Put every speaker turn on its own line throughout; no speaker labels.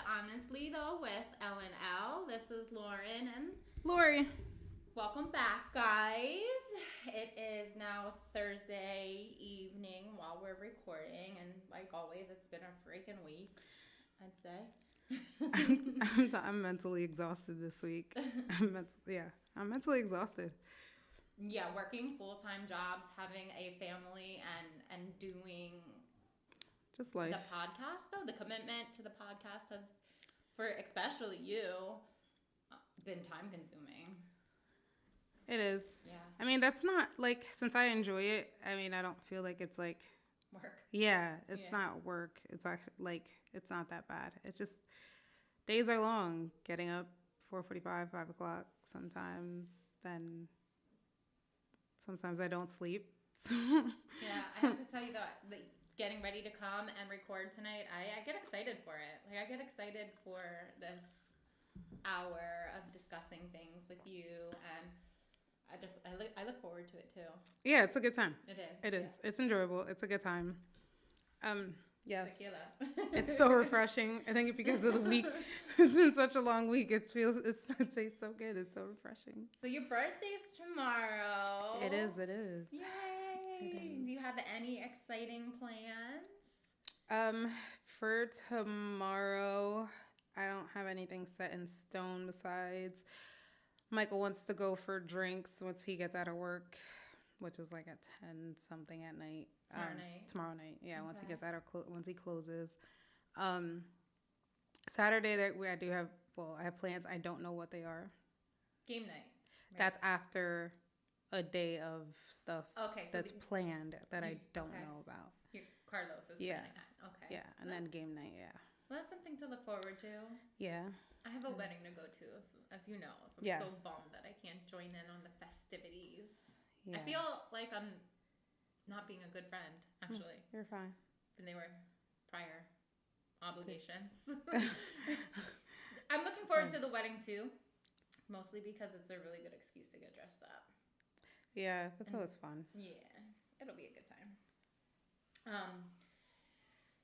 Honestly, though, with L and L. This is Lauren and
Lorie.
welcome back, guys. It is now Thursday evening while we're recording, and like always, it's been a freaking week, I'd say.
I'm mentally exhausted this week. I'm mentally exhausted.
Yeah, working full-time jobs, having a family, and doing
Just life.
the podcast, though. The commitment to the podcast has, for especially you, been time-consuming.
It is.
Yeah.
I mean, that's not like, since I enjoy it, I mean, I don't feel like it's like
Work.
Yeah, it's not work. It's actually like it's not that bad. It's just days are long. Getting up 4:45, 5 o'clock sometimes. Then sometimes I don't sleep.
Yeah, I have to tell you that getting ready to come and record tonight, I get excited for it. Like, I get excited for this hour of discussing things with you, and I look forward to it too.
Yeah, it's a good time.
It is.
It is.
Yeah.
It's enjoyable. It's a good time. Yes.
Tequila.
It's so refreshing. I think because of the week, it's been such a long week. It tastes so good. It's so refreshing.
So your birthday's tomorrow.
It is. It is.
Yay!
It is.
Do you have any exciting plans?
For tomorrow, I don't have anything set in stone besides Michael wants to go for drinks once he gets out of work, which is like at 10 something at night. Tomorrow night. Yeah, okay. Once he gets out of once he closes. Saturday I have plans. I don't know what they are.
Game night. Right?
That's after a day of stuff that's planned that I don't know about.
Carlos is planning that. Okay.
Yeah, and then game night, yeah.
Well, that's something to look forward to.
Yeah.
I have a wedding to go to, as you know, so I'm so bummed that I can't join in on the festivities. Yeah. I feel like I'm not being a good friend, actually.
You're fine.
And they were prior obligations. I'm looking forward to the wedding, too, mostly because it's a really good excuse to get dressed up.
Yeah, that's always fun.
Yeah, it'll be a good time.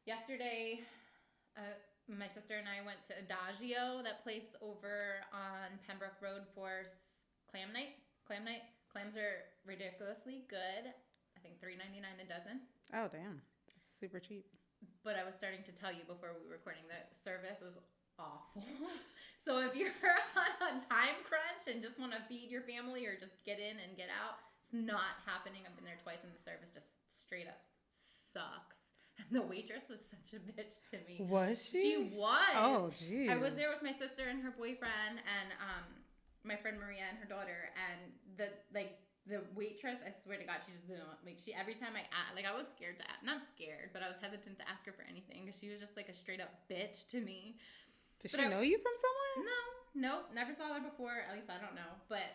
Yesterday, my sister and I went to Adagio, that place over on Pembroke Road, for clam night. Clams are ridiculously good. I think $3.99 a dozen.
Oh, damn. That's super cheap.
But I was starting to tell you before we were recording that service is awful. So if you're on a time crunch and just want to feed your family or just get in and get out, it's not happening. I've been there twice and the service just straight up sucks. And the waitress was such a bitch to me.
Was she?
She was.
Oh, geez.
I was there with my sister and her boyfriend and my friend Maria and her daughter, and the waitress, I swear to God, she just didn't every time I was scared to ask, not scared, but I was hesitant to ask her for anything because she was just like a straight up bitch to me.
Did she know you from somewhere?
No, never saw her before. At least I don't know. But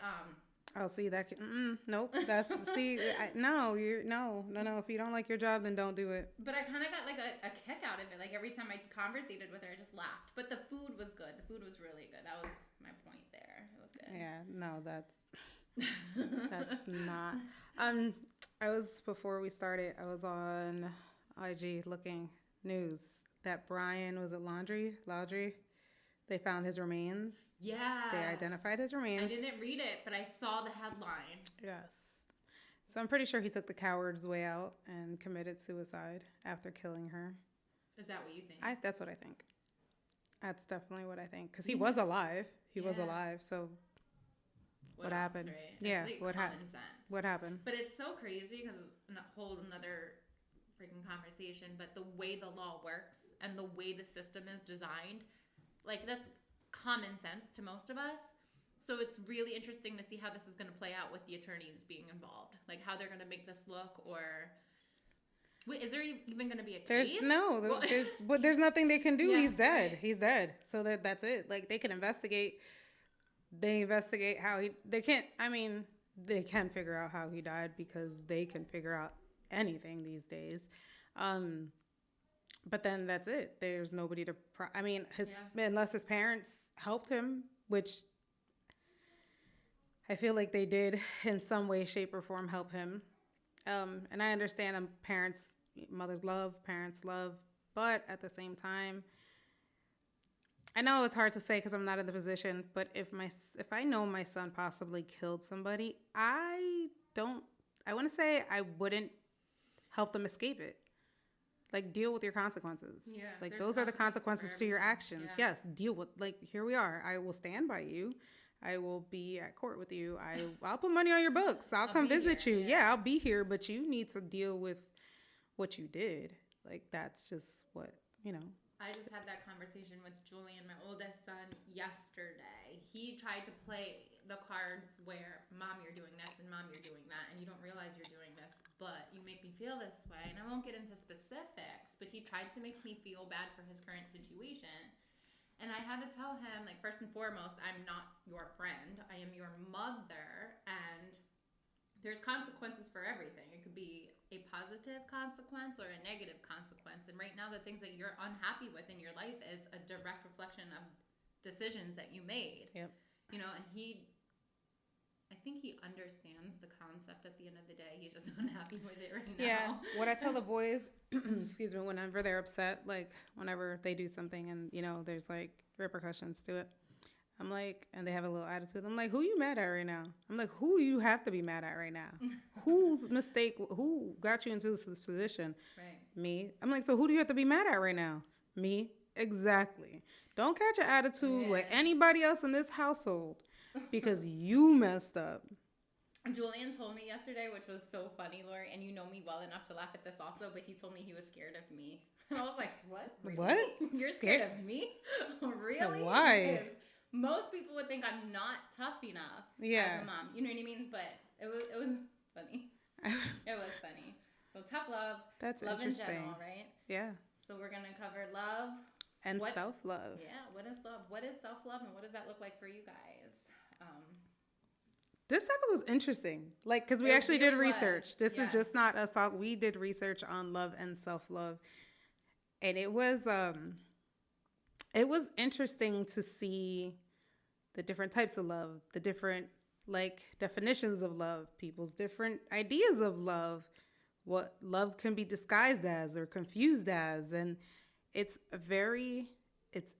oh, see that? Nope. That's no. If you don't like your job, then don't do it.
But I kind of got like a kick out of it. Like every time I conversated with her, I just laughed. But the food was good. The food was really good. That was my point there. It was good.
Yeah. No, that's not. Before we started, I was on IG looking news that Brian was at Loudry. They found his remains.
Yeah.
They identified his remains.
I didn't read it, but I saw the headline.
Yes. So I'm pretty sure he took the coward's way out and committed suicide after killing her.
Is that what you think?
That's what I think. That's definitely what I think. Because he was alive. He was alive. So what happened?
Right?
Yeah.
Like
What happened? What happened?
But it's so crazy because it's a whole another freaking conversation. But the way the law works and the way the system is designed, like, that's common sense to most of us. So it's really interesting to see how this is going to play out with the attorneys being involved. Like, how they're going to make this look, or... Wait, is there even going to be a case?
There's nothing they can do.
Yeah,
he's dead.
right.
He's dead. So that's it. Like, they can investigate. They investigate how they can figure out how he died because they can figure out anything these days. But then that's it. There's nobody to... unless his parents helped him, which I feel like they did in some way, shape, or form help him. And I understand mothers love, parents love, but at the same time, I know it's hard to say because I'm not in the position, but if I know my son possibly killed somebody, don't. I want to say I wouldn't help them escape it. Like, deal with your consequences.
Yeah,
like
there's
those are the
consequences
consequences
for
to your
everything.
actions.
Yeah.
Yes, deal with, like, here we are. I will stand by you. I will be at court with you. I'll put money on your books. I'll come visit
here,
you.
yeah.
Yeah, I'll be here, but you need to deal with what you did. Like, that's just what, you know.
I just had that conversation with Julian, my oldest son, yesterday. He tried to play the cards where, Mom, you're doing this, and Mom, you're doing that, and you don't realize you're doing this, but you make me feel this way. And I won't get into specifics, but he tried to make me feel bad for his current situation. And I had to tell him, like, first and foremost, I'm not your friend. I am your mother, and there's consequences for everything. It could be a positive consequence or a negative consequence. And right now, the things that you're unhappy with in your life is a direct reflection of decisions that you made.
Yep.
You know, and I think he understands the concept at the end of the day. He's just unhappy with it right now.
Yeah. What I tell the boys, excuse me, whenever they're upset, like whenever they do something and, you know, there's like repercussions to it, I'm like, and they have a little attitude, I'm like, who you mad at right now? I'm like, who you have to be mad at right now? Whose mistake, who got you into this position?
Right.
Me. I'm like, so who do you have to be mad at right now? Me. Exactly. Don't catch an attitude with anybody else in this household because you messed up.
Julian told me yesterday, which was so funny, Lorie, and you know me well enough to laugh at this also, but he told me he was scared of me. And I was like, what? Really?
What?
You're scared of me? Really?
Why?
Because most people would think I'm not tough enough as a mom. You know what I mean? But it was funny. It was funny. So tough love.
That's
love
interesting.
in general, right?
Yeah.
So we're going to cover love.
And self-love.
Yeah. What is love? What is self-love? And what does that look like for you guys?
This topic was interesting. Like, because we actually did research. This is just not us talk. We did research on love and self-love. And it was interesting to see the different types of love, the different, like, definitions of love, people's different ideas of love, what love can be disguised as or confused as. And it's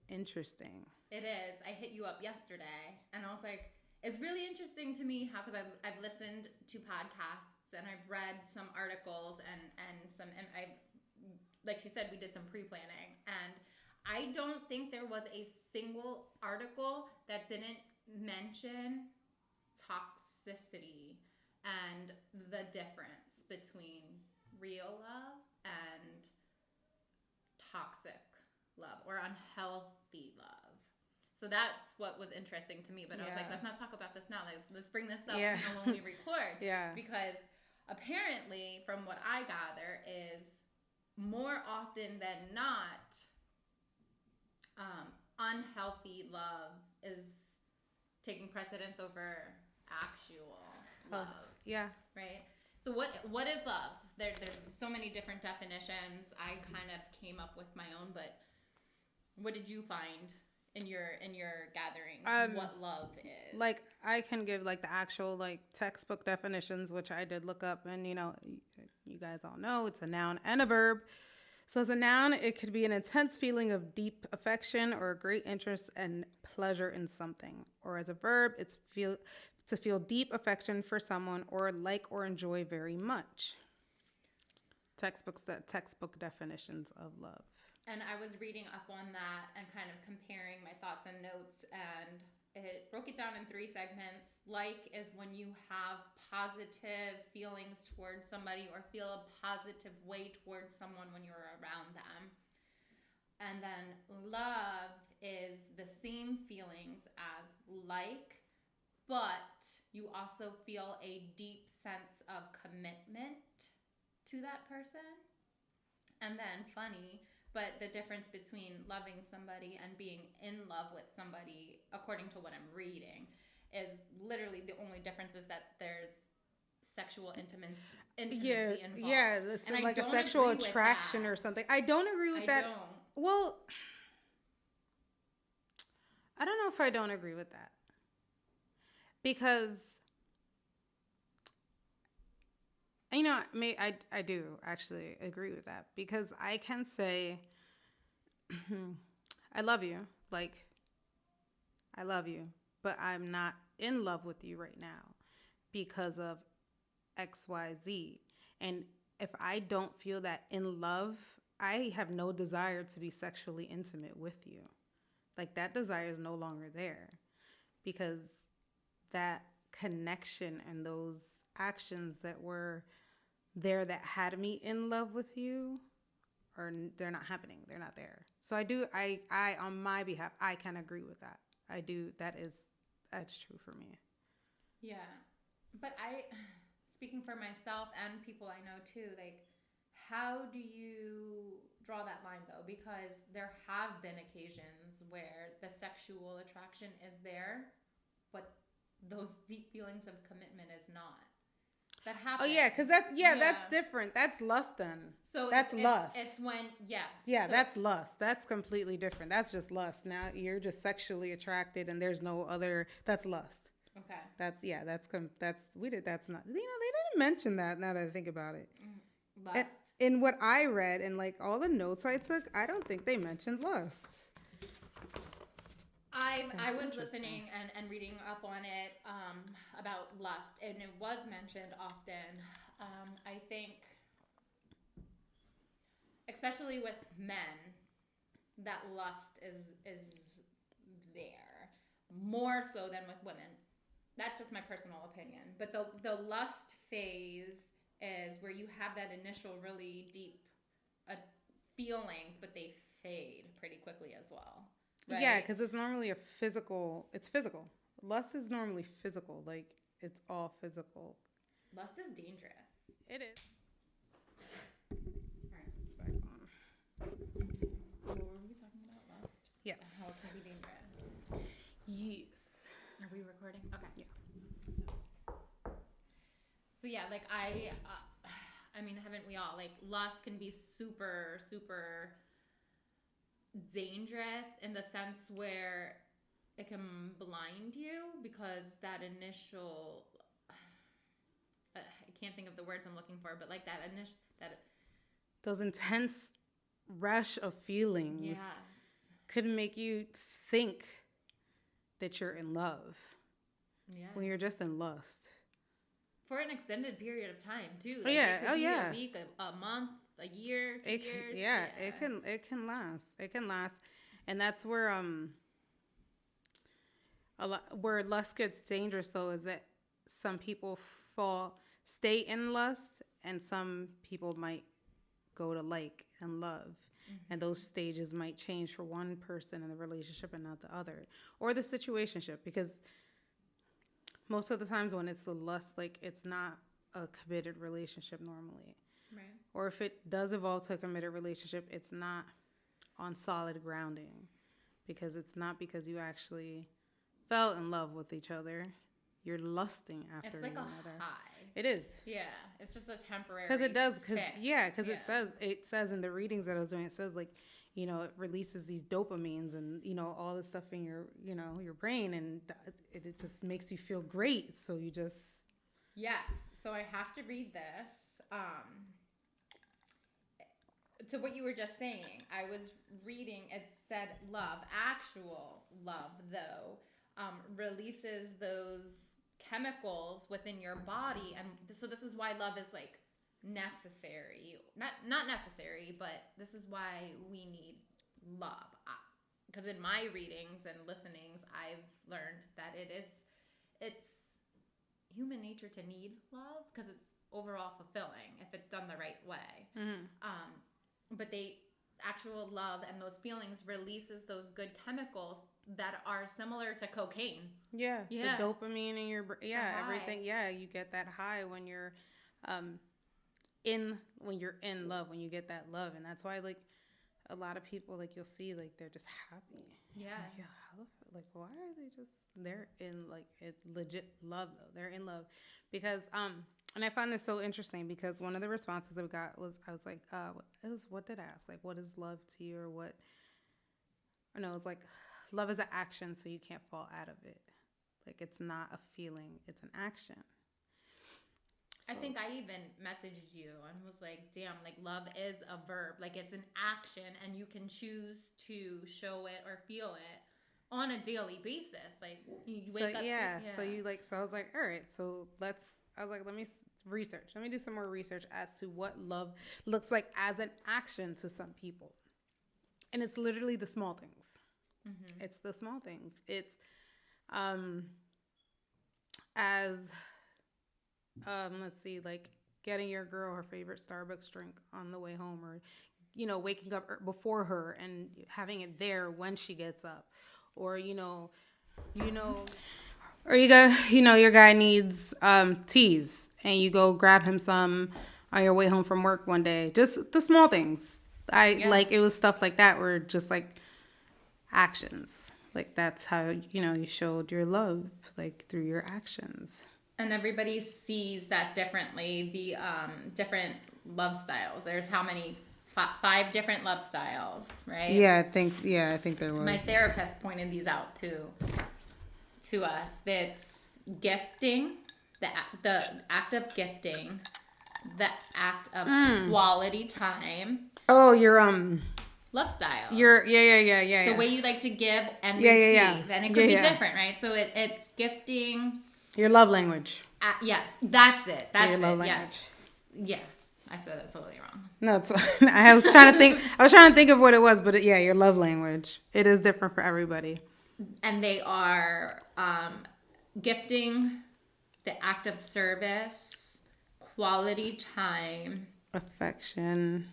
interesting.
It is. I hit you up yesterday, and I was like, it's really interesting to me how, because I've listened to podcasts and I've read some articles and like she said, we did some pre-planning, and I don't think there was a single article that didn't mention toxicity and the difference between real love and toxic love or unhealthy love. So that's what was interesting to me. But I was like, let's not talk about this now. Let's bring this up when we record. Because apparently, from what I gather, is more often than not, unhealthy love is taking precedence over actual love. Right? So what is love? There's so many different definitions. I kind of came up with my own, but what did you find in your gatherings? What love is?
Like, I can give like the actual like textbook definitions, which I did look up, and you know, you guys all know it's a noun and a verb. So as a noun, it could be an intense feeling of deep affection or a great interest and pleasure in something. Or as a verb, it's to feel deep affection for someone or like or enjoy very much. Textbook definitions of love.
And I was reading up on that and kind of comparing my thoughts and notes, and it broke it down in 3 segments. Like is when you have positive feelings towards somebody or feel a positive way towards someone when you're around them. And then love is the same feelings as like, but you also feel a deep sense of commitment to that person. And then funny, but the difference between loving somebody and being in love with somebody, according to what I'm reading, is literally the only difference is that there's sexual intimacy involved.
Yeah, it's like a sexual attraction or something. I don't agree with that. Well, I don't know if I don't agree with that. Because, you know, I do actually agree with that. Because I can say, I love you. like, I love you, but I'm not in love with you right now because of XYZ. And if I don't feel that in love, I have no desire to be sexually intimate with you. Like, that desire is no longer there because that connection and those actions that were there that had me in love with you, or they're not happening. They're not there. So I on my behalf, I can agree with that. I do. That's true for me.
Yeah. But speaking for myself and people I know too, like, how do you draw that line though? Because there have been occasions where the sexual attraction is there, but those deep feelings of commitment is not. That happens.
Oh yeah, because that's different. That's lust then.
So
that's lust.
It's when
Yeah,
so
that's lust. That's completely different. That's just lust. Now you're just sexually attracted, and there's no other. That's lust.
Okay.
That's not. They didn't mention that. Now that I think about it.
Lust.
In what I read and like all the notes I took, I don't think they mentioned lust.
I was listening and reading up on it about lust, and it was mentioned often. I think, especially with men, that lust is there more so than with women. That's just my personal opinion. But the lust phase is where you have that initial really deep feelings, but they fade pretty quickly as well. Right?
Yeah, because it's normally physical. Lust is normally physical. Like, it's all physical.
Lust is dangerous.
It is. All right, it's back on.
What were we talking about? Lust?
Yes.
How it can be dangerous.
Yes.
Are we recording? Okay.
Yeah.
So yeah, like I mean, haven't we all? Like, lust can be super, super dangerous in the sense where it can blind you because that initial I can't think of the words I'm looking for, but like
those intense rush of feelings could make you think that you're in love when you're just in lust
for an extended period of time too.
Like, it could be
a week, a month, a year, 2 years.
It can last, and that's where where lust gets dangerous though is that some people stay in lust, and some people might go to like and love, and those stages might change for one person in the relationship and not the other, or the situationship, because most of the times when it's the lust, like, it's not a committed relationship normally.
Right.
Or if it does evolve to a committed relationship, it's not on solid grounding, because it's not because you actually fell in love with each other. You're lusting after
one another.
It's like
a high.
It is.
Yeah, it's just a temporary.
Because it does.
Because
it says in the readings that I was doing, it says, like, you know, it releases these dopamines and, you know, all this stuff in your, you know, your brain, and it just makes you feel great. So you just.
Yes. So I have to read this. To what you were just saying, I was reading, it said actual love, though, releases those chemicals within your body. And so this is why love is, like, necessary. Not necessary, but this is why we need love. Because in my readings and listenings, I've learned that it's human nature to need love because it's overall fulfilling if it's done the right way. But actual love and those feelings releases those good chemicals that are similar to cocaine.
Yeah. The dopamine in your brain. Yeah, everything. Yeah, you get that high when you're in love, when you get that love. And that's why, like, a lot of people, like, you'll see, like, they're just happy. Like, why are they just, they're in, like, it legit love, though. They're in love. Because and I found this so interesting, because one of the responses I got was, I was like, what did I ask? Like, what is love to you, or what? Or no, it's like, love is an action, so you can't fall out of it. Like, it's not a feeling, it's an action.
I think I even messaged you and was like, damn, like love is a verb. Like it's an action and you can choose to show it or feel it on a daily basis. Like you wake up.
So you like, so I was like, all right, so I was like, let me research. Let me do some more research as to what love looks like as an action to some people. And it's literally the small things. Mm-hmm. It's the small things. It's, as let's see, like getting your girl her favorite Starbucks drink on the way home, or waking up before her and having it there when she gets up, or or your guy needs teas and you go grab him some on your way home from work one day. Just the small things. Like, it was stuff like that were just like actions. Like that's how you showed your love, like through your actions.
And everybody sees that differently. The different love styles. There's how many? 5 different love styles, right?
Yeah, I think there was.
My therapist pointed these out to us. That's gifting, the act of gifting, the act of quality time.
Oh, your
love style.
Yeah.
The way you like to give and receive, and it could be different, right? So it's gifting.
Your love language.
Yes, that's it. That's
your love
it.
language.
Yes. Yeah, I said that totally wrong.
No, it's fine. I was trying to think of what it was, but your love language. It is different for everybody.
And they are gifting, the act of service, quality time,
affection,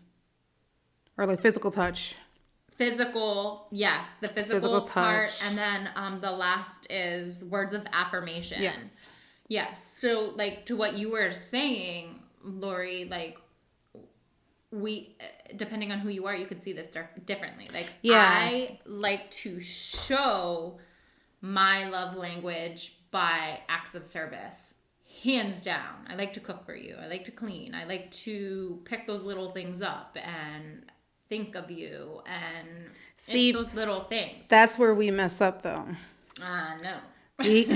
or like physical touch.
Physical, yes, the physical part, touch. And then the last is words of affirmation. Yes. So, like, to what you were saying, Lorie, like, we, depending on who you are, you could see this differently. Like, I like to show my love language by acts of service. Hands down. I like to cook for you. I like to clean. I like to pick those little things up and think of you, and see those little things.
That's where we mess up, though.
No.
We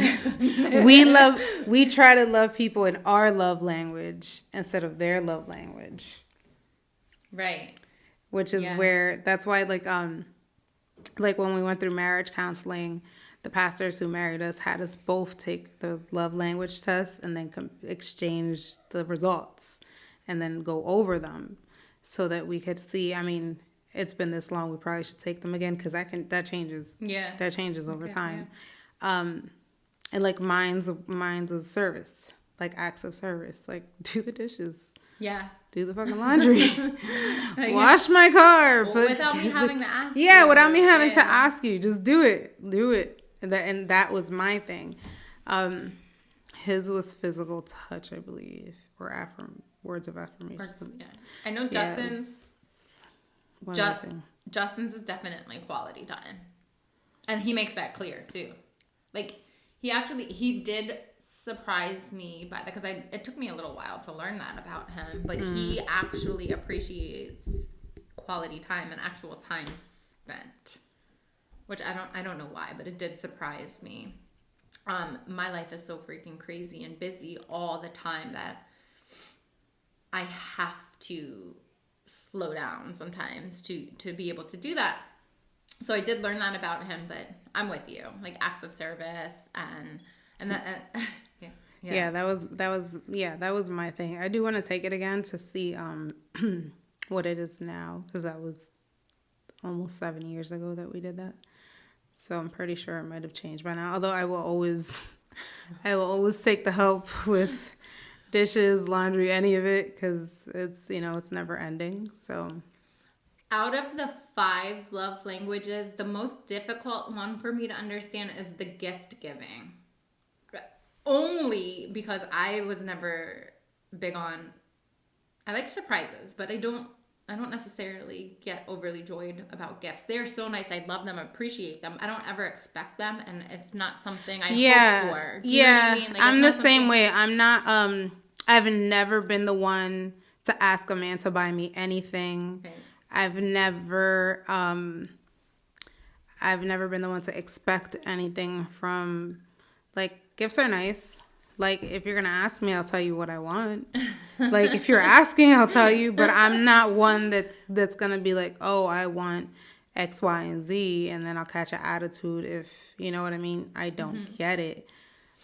try to love people in our love language instead of their love language.
Right.
Which is where, that's why, like when we went through marriage counseling, the pastors who married us had us both take the love language test and then exchange the results and then go over them, so that we could see. I mean, it's been this long, we probably should take them again, because that changes.
Yeah.
That changes over time. Yeah. And like mine's was service, like acts of service, like do the dishes.
Yeah.
Do the fucking laundry. Wash my car.
Well, without me having to ask you.
Yeah, without me having to ask you. Just do it. Do it. And that was my thing. His was physical touch, I believe, or words of affirmation.
Yeah. I know Justin's is definitely quality time. And he makes that clear too. Like he did surprise me by that, because it took me a little while to learn that about him, but he actually appreciates quality time and actual time spent, which I don't know why, but it did surprise me. My life is so freaking crazy and busy all the time that I have to slow down sometimes to be able to do that. So I did learn that about him, but I'm with you. Like acts of service and that that was my thing. I do want to take it again to see what it is now, because that was almost 7 years ago that we did that. So I'm pretty sure it might have changed by now. Although I will always take the help with dishes, laundry, any of it, because it's never ending. So out of the 5 love languages, the most difficult one for me to understand is the gift giving. Only because I was never big on, I like surprises, but I don't necessarily get overly joyed about gifts. They're so nice. I love them, appreciate them. I don't ever expect them, and it's not something I hope for. Do you know what I mean? Like,
I'm the same way. I'm not, I've never been the one to ask a man to buy me anything. Right. I've never been the one to expect anything from, like, gifts are nice, Like, if you're going to ask me, I'll tell you what I want. Like, if you're asking, I'll tell you. But I'm not one that's going to be like, oh, I want X, Y, and Z. And then I'll catch an attitude if, you know what I mean? I don't get it.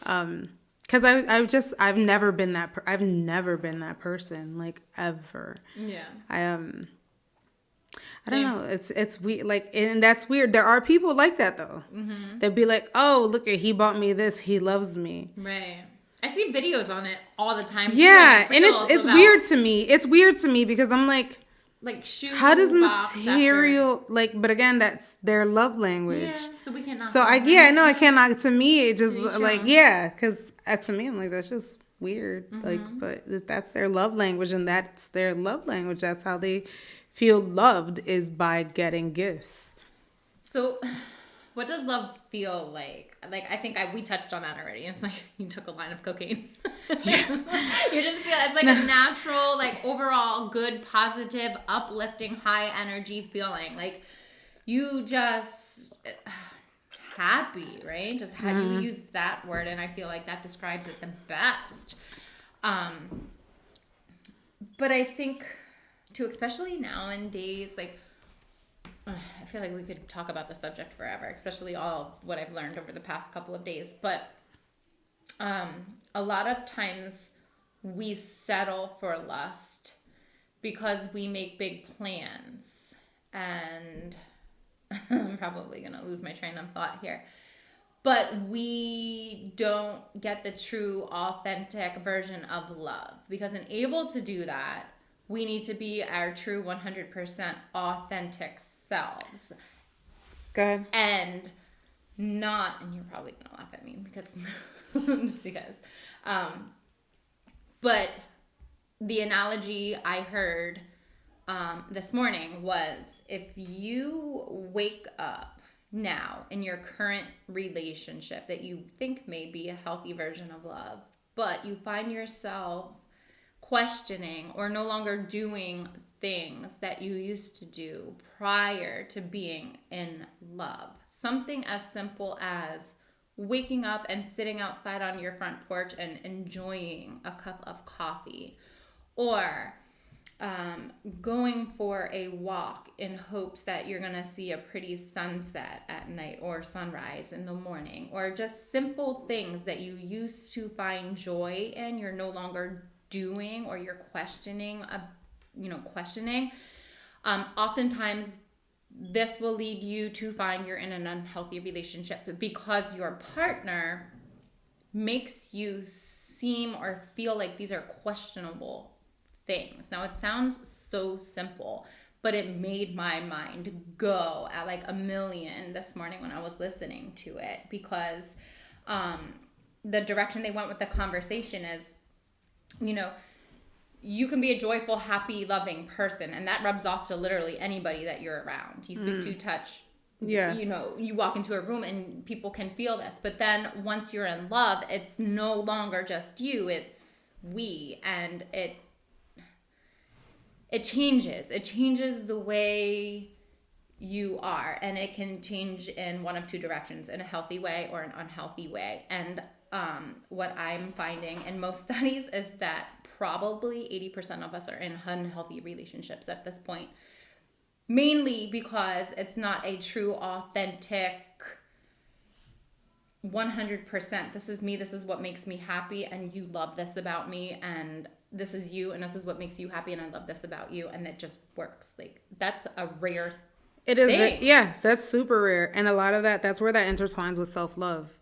Because I've never been that. I've never been that person, like, ever.
Yeah.
I don't know. It's weird. Like, and that's weird. There are people like that though. They'd be like, "Oh, look at he bought me this. He loves me."
Right. I see videos on it all the time.
Yeah, and it's weird to me. It's weird to me because I'm like
shoes.
How does material like? But again, that's their love language.
Yeah, so we cannot.
So I cannot. To me, it just like because to me, I'm like that's just weird. Like, but if that's their love language and that's their love language, that's how they feel loved is by getting gifts.
So, what does love feel like? Like, I think we touched on that already. It's like you took a line of cocaine. You just feel it's like a natural, like overall good, positive, uplifting, high energy feeling. Like you just happy, right? Just how you use that word, and I feel like that describes it the best. But I think too, especially nowadays, like I feel like we could talk about the subject forever, especially all of what I've learned over the past couple of days. But a lot of times we settle for lust because we make big plans. And I'm probably going to lose my train of thought here. But we don't get the true, authentic version of love. Because in able to do that, we need to be our true 100% authentic selves.
Good.
And not, and you're probably going to laugh at me because, just because. But the analogy I heard this morning was if you wake up now in your current relationship that you think may be a healthy version of love, but you find yourself questioning or no longer doing things that you used to do prior to being in love. Something as simple as waking up and sitting outside on your front porch and enjoying a cup of coffee, or going for a walk in hopes that you're going to see a pretty sunset at night or sunrise in the morning, or just simple things that you used to find joy in, you're no longer doing, or you're questioning. Oftentimes this will lead you to find you're in an unhealthy relationship because your partner makes you seem or feel like these are questionable things. Now it sounds so simple, but it made my mind go at like a million this morning when I was listening to it, because the direction they went with the conversation is, you can be a joyful, happy, loving person, and that rubs off to literally anybody that you're around. You speak to, touch, you walk into a room and people can feel this. But then once you're in love, it's no longer just you, it's we, and it changes. It changes the way you are, and it can change in one of two directions, in a healthy way or an unhealthy way. And what I'm finding in most studies is that probably 80% of us are in unhealthy relationships at this point. Mainly because it's not a true, authentic 100%. This is me, this is what makes me happy, and you love this about me, and this is you, and this is what makes you happy, and I love this about you, and it just works. Like, that's a rare
It is, that's super rare. And a lot of that's where that intertwines with self-love.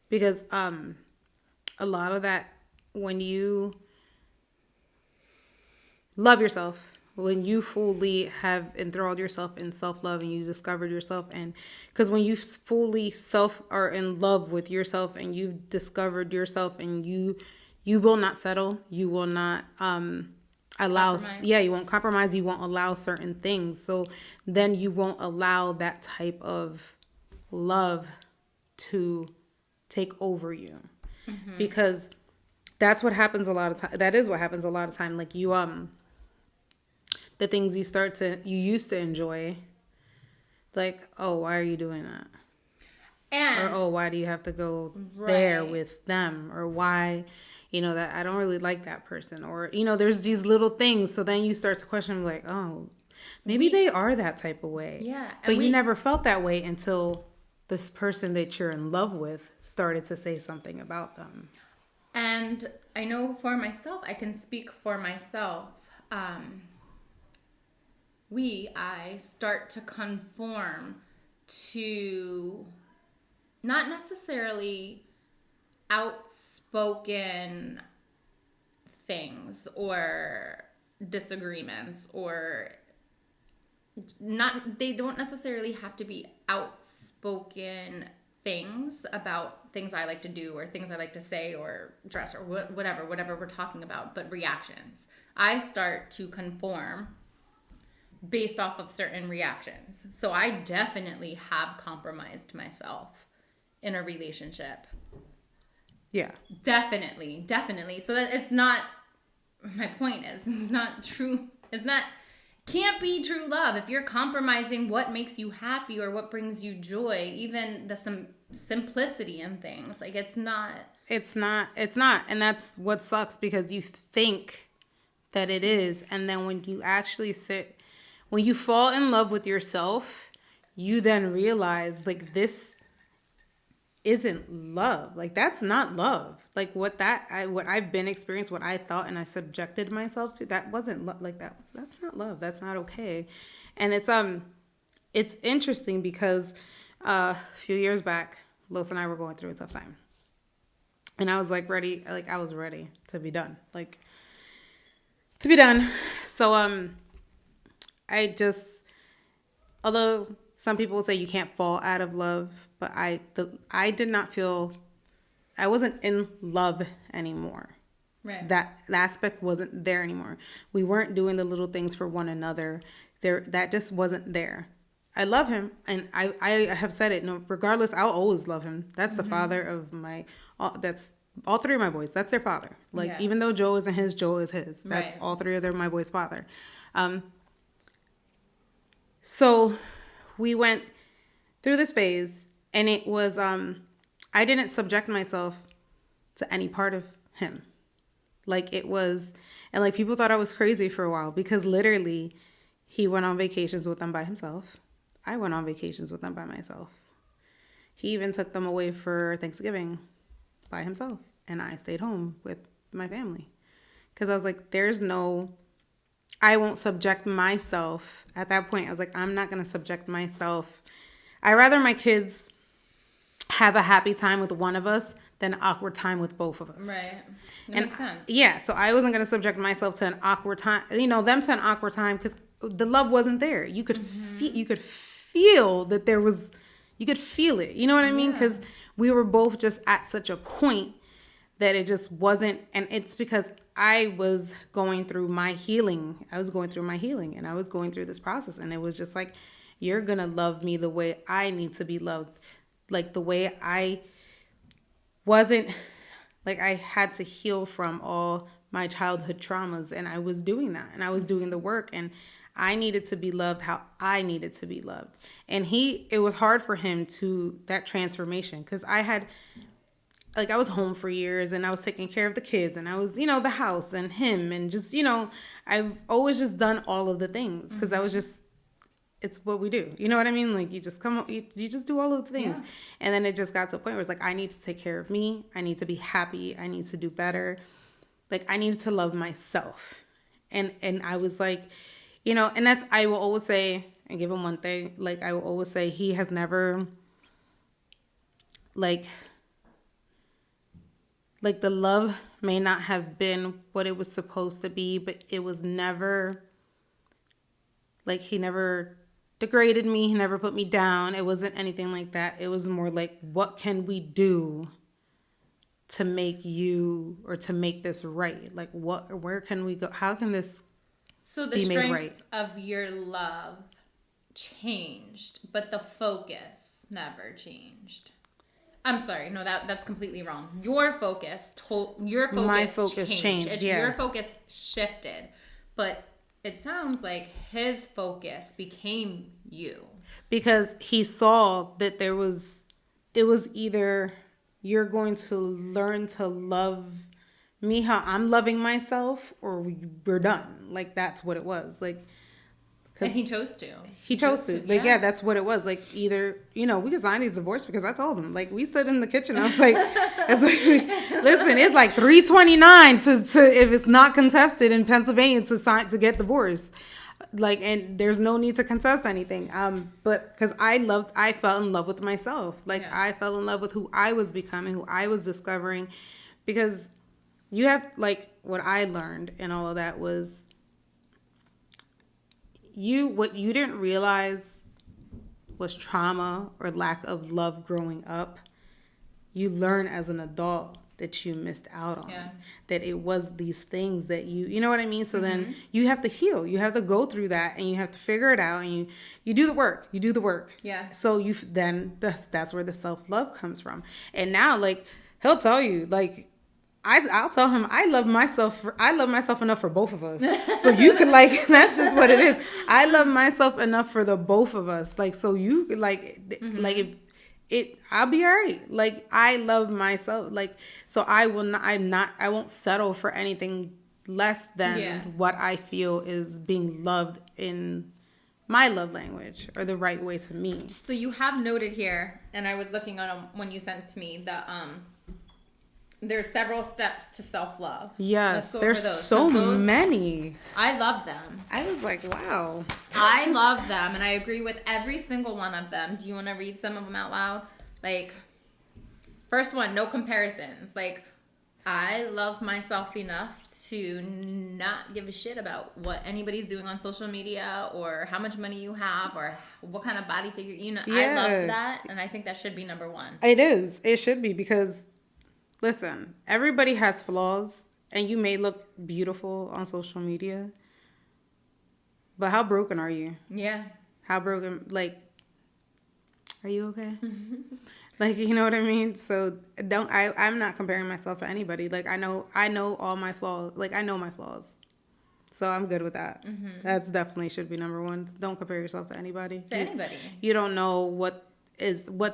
Because a lot of that, when you love yourself, when you fully have enthralled yourself in self-love and you discovered yourself, and because when you fully are in love with yourself and you've discovered yourself, and you will not settle, you will not allow you won't compromise, you won't allow certain things, so then you won't allow that type of love to take over you, because that's what happens a lot of time. That is what happens a lot of time. Like you the things you used to enjoy, like, oh, why are you doing that?
And
or, oh, why do you have to go there with them? Or why, that I don't really like that person. Or, there's these little things. So then you start to question, like, oh, maybe they are that type of way.
Yeah.
But you never felt that way until this person that you're in love with started to say something about them.
And I know for myself, I can speak for myself. I start to conform to not necessarily outspoken things or disagreements, or they don't necessarily have to be outspoken things about things I like to do or things I like to say or dress or whatever we're talking about, but reactions. I start to conform based off of certain reactions. So I definitely have compromised myself in a relationship.
Yeah.
Definitely. So that it's not, my point is, it's not true. Can't be true love if you're compromising what makes you happy or what brings you joy, even the simplicity in things. Like, it's not. And that's what sucks, because you think that it is. And then when you fall in love with yourself, you then realize, like, this isn't love. Like, that's not love. Like, what I've been experienced, what I thought and I subjected myself to, that wasn't like that's not love. That's not okay. And it's interesting because a few years back, Los and I were going through a tough time, and I was like ready. Like, I was ready to be done. Like, to be done. So although some people say you can't fall out of love, but I did not feel, I wasn't in love anymore. Right.
That aspect wasn't there anymore. We weren't doing the little things for one another. That just wasn't there. I love him, and I have said it. No, regardless, I'll always love him. That's the father of that's all three of my boys. That's their father. Like, even though Joe isn't his, Joe is his. That's all three of my boys' father. So we went through this phase, and it was, I didn't subject myself to any part of him. Like, it was, and like, people thought I was crazy for a while, because literally he went on vacations with them by himself. I went on vacations with them by myself. He even took them away for Thanksgiving by himself, and I stayed home with my family. Because I was like, I won't subject myself. At that point, I was like, I'm not going to subject myself. I'd rather my kids have a happy time with one of us than an awkward time with both of us.
Right. That makes sense.
Yeah, so I wasn't going to subject myself to an awkward time, them to an awkward time, because the love wasn't there. You could feel that there was, you could feel it. You know what I mean? Because we were both just at such a point that it just wasn't, and it's because I was going through my healing. And I was going through this process, and it was just like, you're going to love me the way I need to be loved. Like, the way I wasn't, like, I had to heal from all my childhood traumas, and I was doing that, and I was doing the work, and I needed to be loved how I needed to be loved. And it was hard for him that transformation, because I was home for years, and I was taking care of the kids, and I was, the house and him, and just, I've always just done all of the things, because I was just, it's what we do. You know what I mean? Like, you just you just do all of the things. Yeah. And then it just got to a point where it's like, I need to take care of me. I need to be happy. I need to do better. Like, I needed to love myself. And I was like, and that's, I will always say, and give him one thing, like, I will always say, he has never, like, the love may not have been what it was supposed to be, but it was never, like, he never degraded me. He never put me down. It wasn't anything like that. It was more like, what can we do to make this right? Like, where can we go? How can this
So the strength of your love changed, but the focus never changed. I'm sorry, no, that's completely wrong. My focus changed. Yeah. Your focus shifted, but it sounds like his focus became you.
Because he saw that there was it was either you're going to learn to love me how I'm loving myself, or we're done. Like, that's what it was. Like,
and he chose to.
He chose to. Like, yeah, that's what it was. Like, either, you know, we could sign these divorce because I told him. Like, we stood in the kitchen. I was like, listen, it's like $329 to if it's not contested in Pennsylvania to get divorced. Like, and there's no need to contest anything. But because I fell in love with myself. Like, I fell in love with who I was becoming, who I was discovering. Because you have, like, what I learned and all of that was what you didn't realize was trauma or lack of love growing up. You learn as an adult that you missed out on. That it was these things that you know what I mean? So then you have to heal. You have to go through that and you have to figure it out, and you do the work. You do the work. Yeah. So that's where the self-love comes from. And now, like, he'll tell you, like, I'll tell him I love myself enough for both of us. So you could, like, that's just what it is. I love myself enough for the both of us. Like, so you could, like, I'll be all right. Like, I love myself. Like, so I won't settle for anything less than what I feel is being loved in my love language, or the right way to me.
So you have noted here, and I was looking on when you sent to me, that there's several steps to self-love.
Yes, there's so many.
I love them.
I was like, wow.
I love them, and I agree with every single one of them. Do you want to read some of them out loud? Like, first one, no comparisons. Like, I love myself enough to not give a shit about what anybody's doing on social media, or how much money you have, or what kind of body figure. You know, I love that, and I think that should be number one.
It is. It should be, because listen, everybody has flaws, and you may look beautiful on social media, but how broken are you?
Yeah.
How broken, like, are you okay? Like, you know what I mean? So I'm not comparing myself to anybody. Like, I know all my flaws. Like, I know my flaws. So I'm good with that. That's definitely should be number one. Don't compare yourself to anybody. You don't know what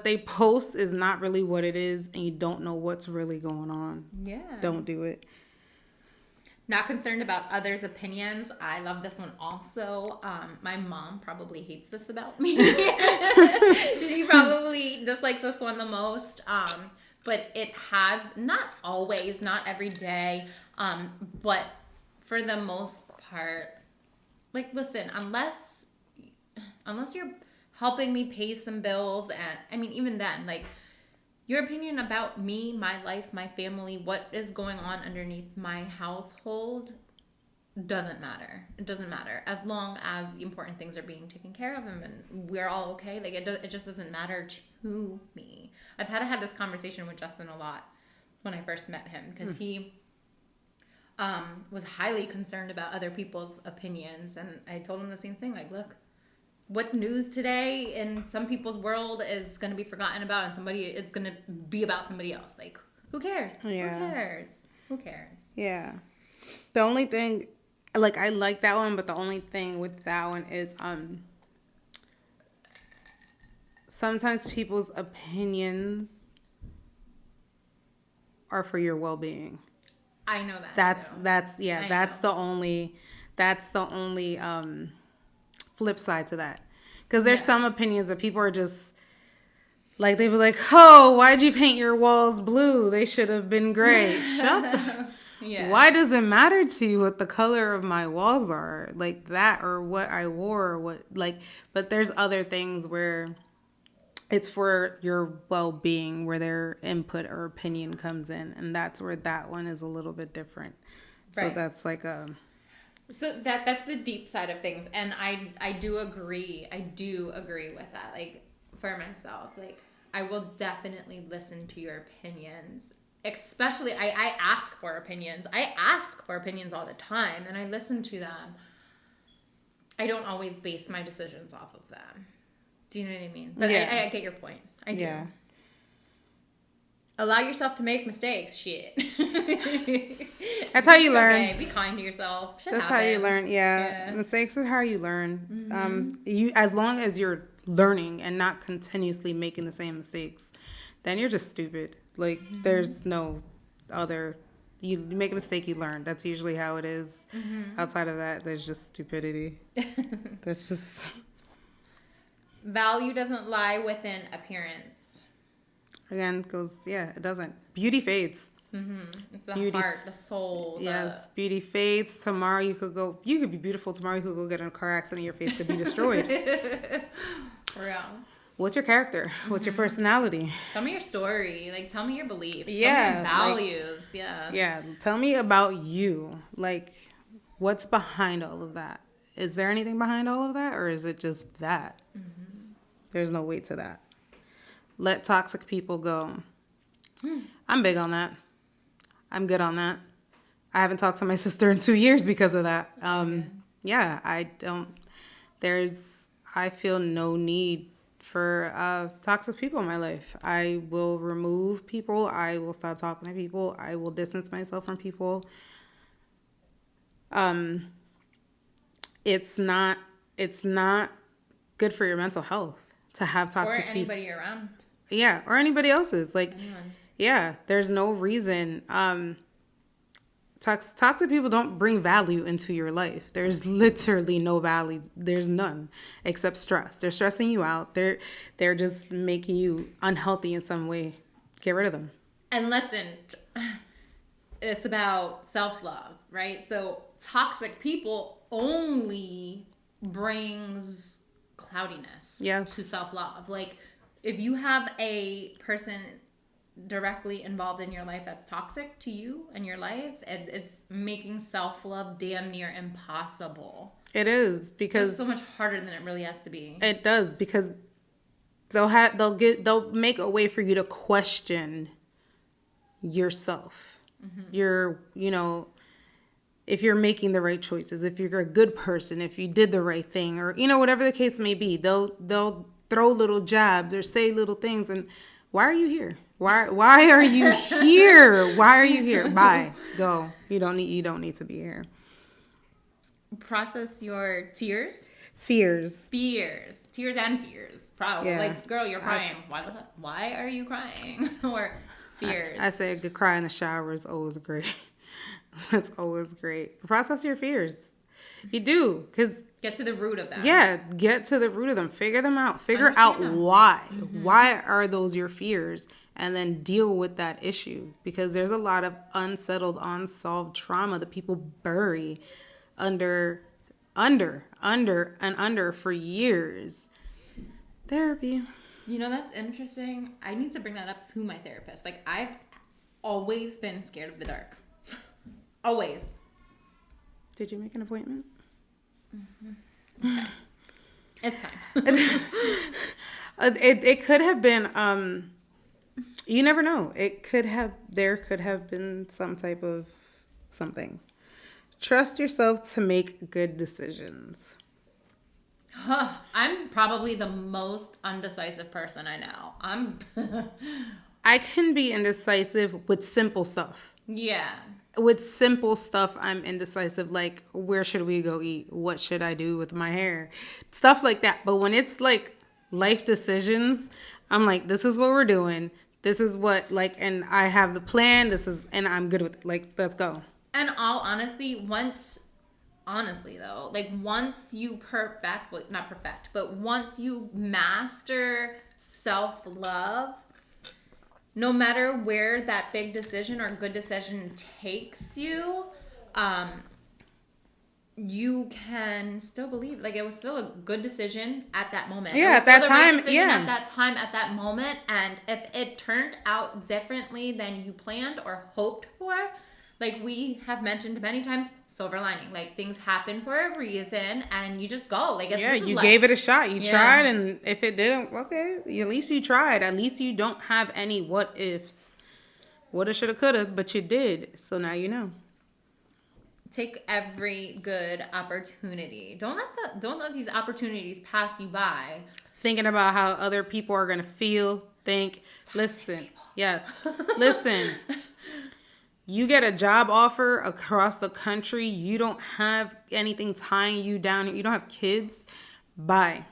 they post is not really what it is, and you don't know what's really going on. Yeah. Don't do it.
Not concerned about others' opinions. I love this one also. My mom probably hates this about me. She probably dislikes this one the most. But it has, not always, not every day, but for the most part, like, listen, unless you're helping me pay some bills, and I mean, even then, like, your opinion about me, my life, my family, what is going on underneath my household doesn't matter. It doesn't matter as long as the important things are being taken care of, and we're all okay. Like, it just doesn't matter to me. I've had this conversation with Justin a lot when I first met him, because he was highly concerned about other people's opinions, and I told him the same thing. Like, look, what's news today in some people's world is going to be forgotten about, and it's going to be about somebody else. Like, who cares? Yeah. Who cares?
Yeah. The only thing, like, I like that one, but the only thing with that one is sometimes people's opinions are for your well-being.
I know that.
That's the only flip side to that, because there's some opinions that people are just like, they were like, oh, why'd you paint your walls blue? They should have been gray. Shut the Why does it matter to you what the color of my walls are, like that, or what I wore, or what, like, but there's other things where it's for your well-being, where their input or opinion comes in, and that's where that one is a little bit different. So that's like a
So that's the deep side of things, and I do agree. I do agree with that. Like, for myself, like, I will definitely listen to your opinions. Especially, I ask for opinions. I ask for opinions all the time, and I listen to them. I don't always base my decisions off of them. Do you know what I mean? But I get your point. I do. Yeah. Allow yourself to make mistakes. Shit.
That's how you learn.
Okay, be kind to yourself.
That's how you learn. Yeah. Mistakes are how you learn. You, as long as you're learning and not continuously making the same mistakes, then you're just stupid. Like, there's no other. You make a mistake, you learn. That's usually how it is. Outside of that, there's just stupidity. That's just.
Value doesn't lie within appearance.
Again, it doesn't. Beauty fades.
It's the heart, the soul.
Yes, beauty fades. Tomorrow you could be beautiful. Tomorrow you could go get in a car accident. Your face could be destroyed.
Real.
What's your character? What's your personality?
Tell me your story. Like, tell me your beliefs.
Yeah.
Tell me your values.
Yeah. Tell me about you. Like, what's behind all of that? Is there anything behind all of that? Or is it just that? There's no weight to that. Let toxic people go. I'm big on that. I'm good on that. I haven't talked to my sister in 2 years because of that. Yeah, I feel no need for toxic people in my life. I will remove people. I will stop talking to people. I will distance myself from people. It's not good for your mental health to have toxic people.
Or anybody around.
Yeah, or anybody else's. Like,
Anyone.
Yeah, there's no reason. Toxic people don't bring value into your life. There's literally no value. There's none except stress. They're stressing you out. They're just making you unhealthy in some way. Get rid of them.
And listen, it's about self-love, right? So toxic people only brings cloudiness to self-love. Like, if you have a person directly involved in your life that's toxic to you and your life, it's making self-love damn near impossible.
It is, because
it's so much harder than it really has to be.
It does, because they'll make a way for you to question yourself. If you're making the right choices, if you're a good person, if you did the right thing, or whatever the case may be, they'll throw little jabs or say little things. And why are you here? Why are you here? Why are you here? Bye. Go. You don't need to be here.
Process your tears.
Fears.
Tears and fears. Probably.
Yeah.
Like, girl, you're crying. Why are you crying? Or fears.
I say a good cry in the shower is always great. That's always great. Process your fears. You do, because
get to the root of that.
Yeah, get to the root of them. Figure them out. Figure out why. Why are those your fears? And then deal with that issue, because there's a lot of unsettled, unsolved trauma that people bury under for years. Therapy.
That's interesting. I need to bring that up to my therapist. Like, I've always been scared of the dark. Always.
Did you make an appointment?
Okay. It's time.
It could have been, you never know. There could have been some type of something. Trust yourself to make good decisions.
I'm probably the most undecisive person I know.
I can be indecisive with simple stuff.
Yeah.
With simple stuff, I'm indecisive. Like, where should we go eat? What should I do with my hair? Stuff like that. But when it's like life decisions, I'm like, this is what we're doing. This is what, like, and I have the plan. And I'm good with it. Like, let's go.
And all honesty, once you once you master self-love, no matter where that big decision or good decision takes you, you can still believe, like, it was still a good decision at that moment.
Yeah, at that time,
at that time, at that moment. And if it turned out differently than you planned or hoped for, like we have mentioned many times, silver lining. Like, things happen for a reason, and you just go. Like,
you gave it a shot. You tried, and if it didn't, okay, at least you tried. At least you don't have any what ifs. Woulda, shoulda, coulda, but you did. So now you know.
Take every good opportunity. Don't let these opportunities pass you by.
Thinking about how other people are gonna feel, think. Listen, yes, listen. You get a job offer across the country. You don't have anything tying you down. You don't have kids. Bye.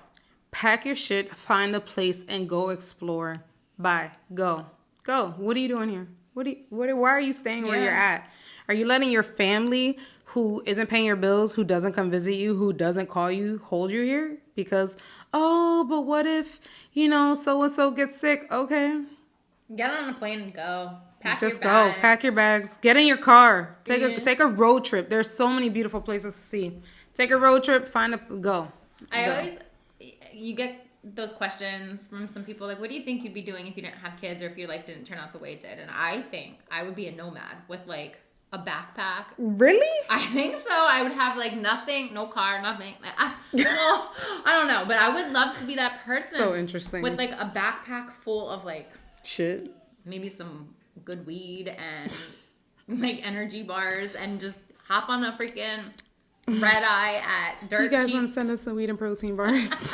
Pack your shit, find a place, and go explore. Bye. Go. What are you doing here? Why are you staying where you're at? Are you letting your family who isn't paying your bills, who doesn't come visit you, who doesn't call you, hold you here? Because, oh, but what if, so-and-so gets sick? Okay.
Get on a plane and go.
Just go. Pack your bags. Get in your car. Take a road trip. There's so many beautiful places to see. Take a road trip. Go.
You get those questions from some people like, what do you think you'd be doing if you didn't have kids or if your life didn't turn out the way it did? And I think I would be a nomad with like a backpack.
Really?
I think so. I would have like nothing, no car, nothing. I don't know, but I would love to be that person.
So interesting.
With like a backpack full of like
shit,
maybe some good weed and like energy bars, and just hop on a freaking red eye at dirt cheap.
You guys want to send us some weed and protein bars?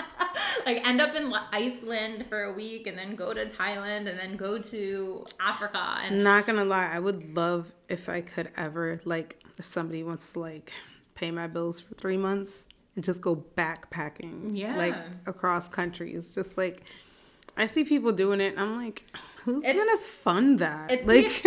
Like end up in Iceland for a week and then go to Thailand and then go to Africa. And
not gonna lie, I would love if I could ever, like, if somebody wants to like pay my bills for 3 months and just go backpacking, like across countries. Just like I see people doing it, and I'm like, who's gonna fund that?
It's
like,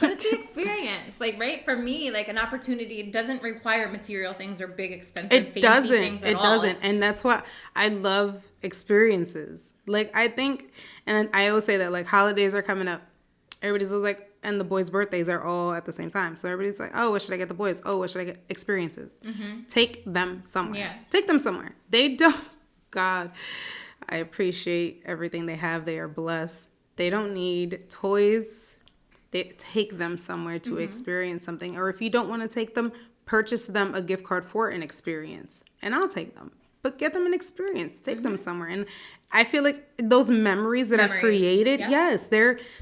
but it's the experience, like, right? For me, like, an opportunity doesn't require material things or big, expensive, fancy things at all. It doesn't.
And that's why I love experiences. Like, I think, and I always say that, like, holidays are coming up. Everybody's always like, and the boys' birthdays are all at the same time. So everybody's like, oh, what should I get the boys? Oh, what should I get? Experiences. Mm-hmm. Take them somewhere. Yeah. Take them somewhere. They don't, God, I appreciate everything they have. They are blessed. They don't need toys. They take them somewhere to experience something. Or if you don't want to take them, purchase them a gift card for an experience. And I'll take them. But get them an experience. Take them somewhere. And I feel like those memories that are created, yes,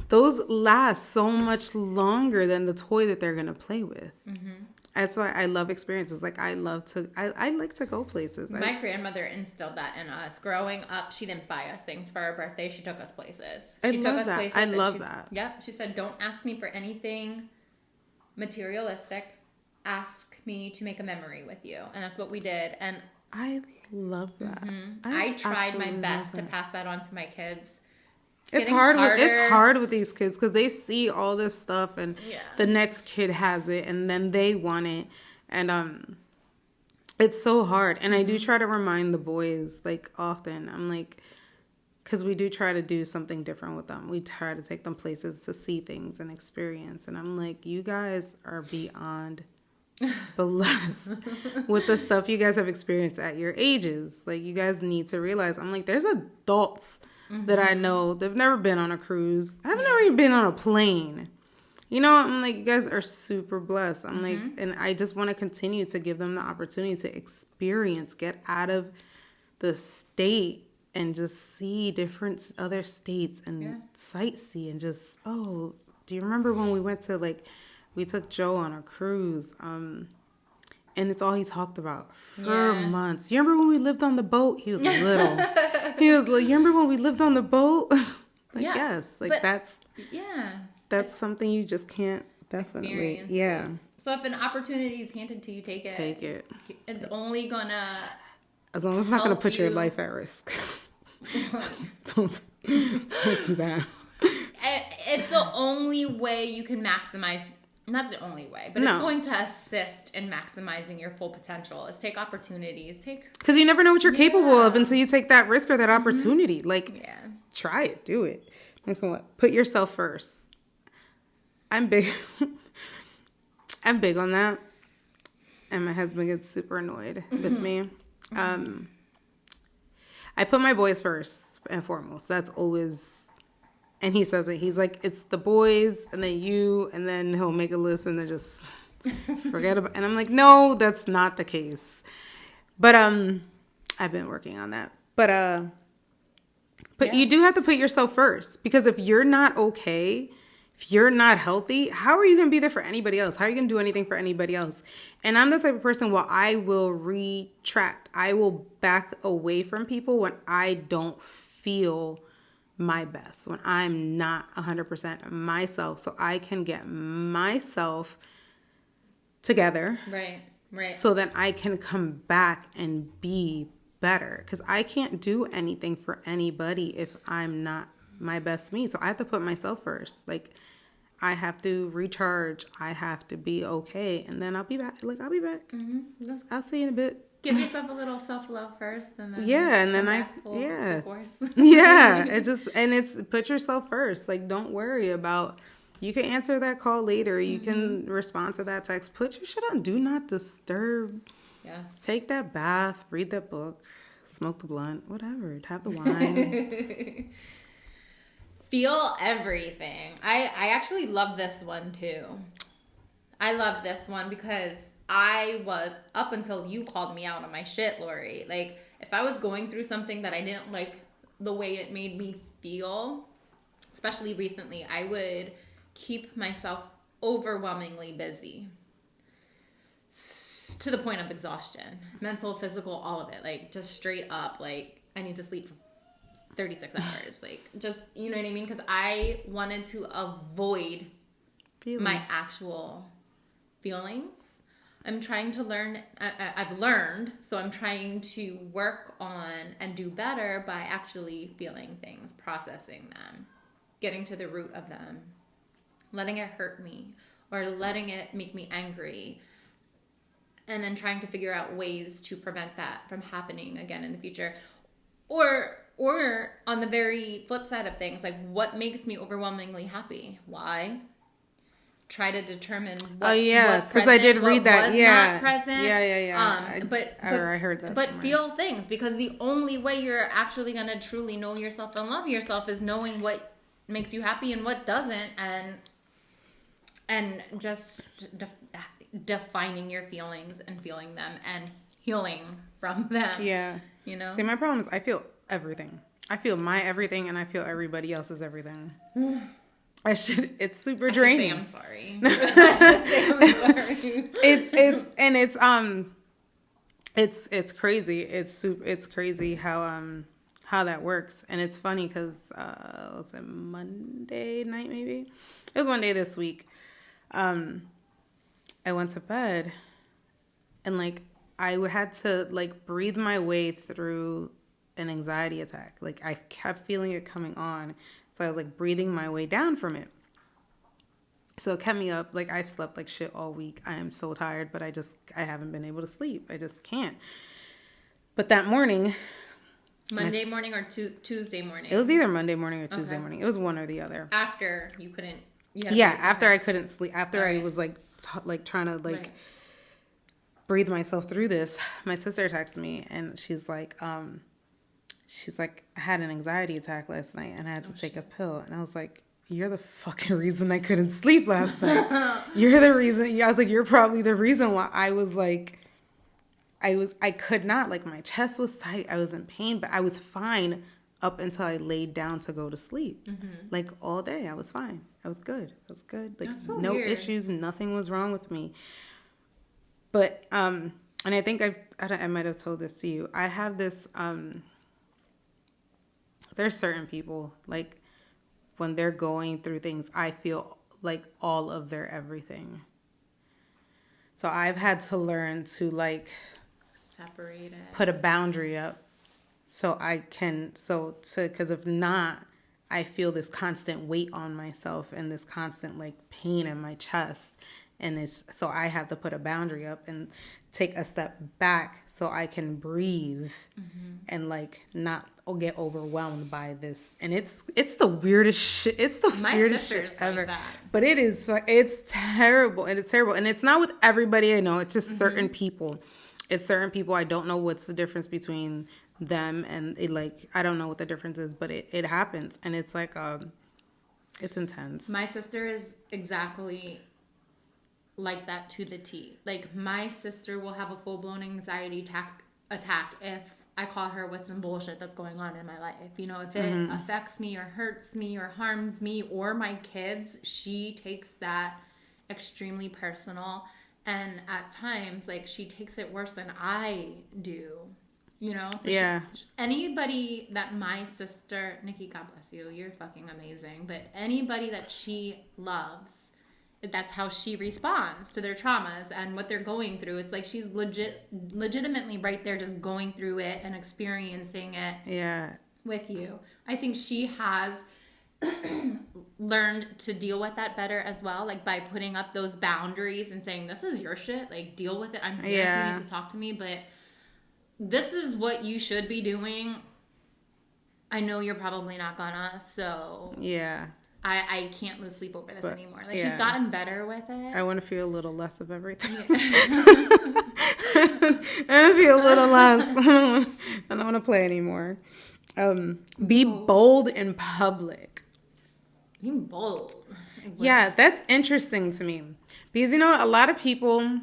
those last so much longer than the toy that they're going to play with. Mm-hmm. That's why I love experiences. Like, I like to go places.
My grandmother instilled that in us. Growing up, she didn't buy us things for our birthday. She took us places.
I love that.
Yep. She said, don't ask me for anything materialistic. Ask me to make a memory with you. And that's what we did. And
I love that.
Mm-hmm. I tried my best to pass that on to my kids.
It's hard with these kids because they see all this stuff and the next kid has it and then they want it, and it's so hard. And I do try to remind the boys, like, often. I'm like, because we do try to do something different with them. We try to take them places to see things and experience, and I'm like, you guys are beyond blessed with the stuff you guys have experienced at your ages. Like, you guys need to realize, I'm like, there's adults that I know, they've never been on a cruise. I've never even been on a plane. I'm like, you guys are super blessed. I'm like, and I just want to continue to give them the opportunity to experience, get out of the state and just see different other states and sightsee and just, oh, do you remember when we went to, like, we took Joe on a cruise, and it's all he talked about for months. You remember when we lived on the boat? He was little. He was like, you remember when we lived on the boat? Like, yes. Like, that's something you just can't definitely. Yeah.
So if an opportunity is handed to you, take it.
Take it.
It's only gonna.
As long as it's not gonna put your life at risk. Don't do that.
It's the only way you can maximize. Not the only way, but it's going to assist in maximizing your full potential. Is take opportunities.
Because you never know what you're capable of until you take that risk or that opportunity. Like, try it. Do it. Next one. Put yourself first. I'm big. I'm big on that. And my husband gets super annoyed with me. I put my boys first and foremost. That's always... And he says it. He's like, it's the boys, and then you, and then he'll make a list, and then just forget about it. And I'm like, no, that's not the case. But I've been working on that. But you do have to put yourself first. Because if you're not okay, if you're not healthy, how are you going to be there for anybody else? How are you going to do anything for anybody else? And I'm the type of person where I will retract. I will back away from people when I don't feel my best, when I'm not 100% myself, so I can get myself together.
Right.
So that I can come back and be better. Because I can't do anything for anybody if I'm not my best me. So I have to put myself first. Like, I have to recharge. I have to be okay. And then I'll be back. Like, I'll be back.
Mm-hmm.
I'll see you in a bit.
Give yourself a little self-love first, and then
yeah.
force.
Yeah. It's put yourself first. Like, don't worry about, you can answer that call later. You can respond to that text. Put your shit on do not disturb.
Yes.
Take that bath, read that book, smoke the blunt, whatever. Have the wine.
Feel everything. I actually love this one too. I love this one because I was, up until you called me out on my shit, Lorie. Like, if I was going through something that I didn't like the way it made me feel, especially recently, I would keep myself overwhelmingly busy to the point of exhaustion, mental, physical, all of it. Like, just straight up, like, I need to sleep for 36 hours. Like, just, you know what I mean? Because I wanted to avoid my actual feelings. I'm trying to learn, I've learned, so I'm trying to work on and do better by actually feeling things, processing them, getting to the root of them, letting it hurt me, or letting it make me angry, and then trying to figure out ways to prevent that from happening again in the future. Or on the very flip side of things, like, what makes me overwhelmingly happy? Why? Try to determine what was present, because I did read that. Was not present.
Yeah.
I
heard that.
But feel things, because the only way you're actually gonna truly know yourself and love yourself is knowing what makes you happy and what doesn't, and just defining your feelings and feeling them and healing from them.
Yeah.
You know.
See, my problem is I feel everything. I feel my everything, and I feel everybody else's everything. It's super draining.
I'm sorry. I'm sorry.
It's crazy. It's crazy how that works. And it's funny because was it Monday night maybe? It was one day this week. I went to bed, and like I had to like breathe my way through an anxiety attack. Like, I kept feeling it coming on. So I was like breathing my way down from it. So it kept me up. Like, I've slept like shit all week. I am so tired, but I haven't been able to sleep. I just can't. But that morning.
Monday morning or Tuesday morning?
It was either Monday morning or Tuesday morning. It was one or the other.
After you couldn't.
After I couldn't sleep. After I was like trying to like breathe myself through this. My sister texted me, and she's like, I had an anxiety attack last night and I had to take a pill. And I was like, you're the fucking reason I couldn't sleep last night. You're the reason. I was like, you're probably the reason why I was like, I could not, like, my chest was tight. I was in pain, but I was fine up until I laid down to go to sleep. Like, all day I was fine. I was good. Like,
so
no
weird.
issues. Nothing was wrong with me. But, and I think I might have told this to you. I have this, there's certain people, like, when they're going through things, I feel like all of their everything. So I've had to learn to, like,
separate it,
put a boundary up so I can, because if not, I feel this constant weight on myself and this constant, like, pain in my chest. And so I have to put a boundary up and take a step back so I can breathe and, like, not get overwhelmed by this. And it's the weirdest shit. It's the weirdest shit ever.
Like that.
But it's terrible, and it's terrible. And it's not with everybody I know. It's just certain people. It's certain people. I don't know what's the difference between them and it, like, I don't know what the difference is, but it happens, and it's like it's intense.
My sister is exactly like that to the T. Like, my sister will have a full-blown anxiety attack if I call her with some bullshit that's going on in my life. You know, if it affects me or hurts me or harms me or my kids, she takes that extremely personal. And at times, like, she takes it worse than I do. You know? So anybody that my sister, Nikki, God bless you, you're fucking amazing. But anybody that she loves, that's how she responds to their traumas and what they're going through. It's like she's legitimately right there just going through it and experiencing it with you. I think she has learned to deal with that better as well, like by putting up those boundaries and saying, this is your shit, like deal with it. I'm here if you need to talk to me, but this is what you should be doing. I know you're probably not gonna, so
yeah.
I can't lose sleep over this anymore. Like, she's gotten better with it.
I want to feel a little less of everything. I want to feel a little less. I don't want to play anymore. Be bold in public.
Being bold.
Yeah, that's interesting to me. Because, you know, a lot of people,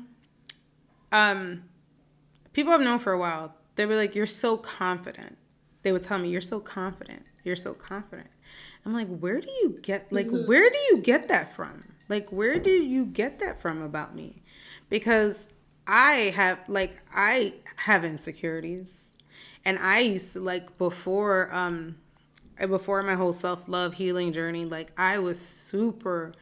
people I've known for a while, they were like, you're so confident. They would tell me, you're so confident. You're so confident. I'm like, where do you get that from? Like, where do you get that from about me? Because I have insecurities. And I used to, like, before my whole self-love healing journey, like, I was super,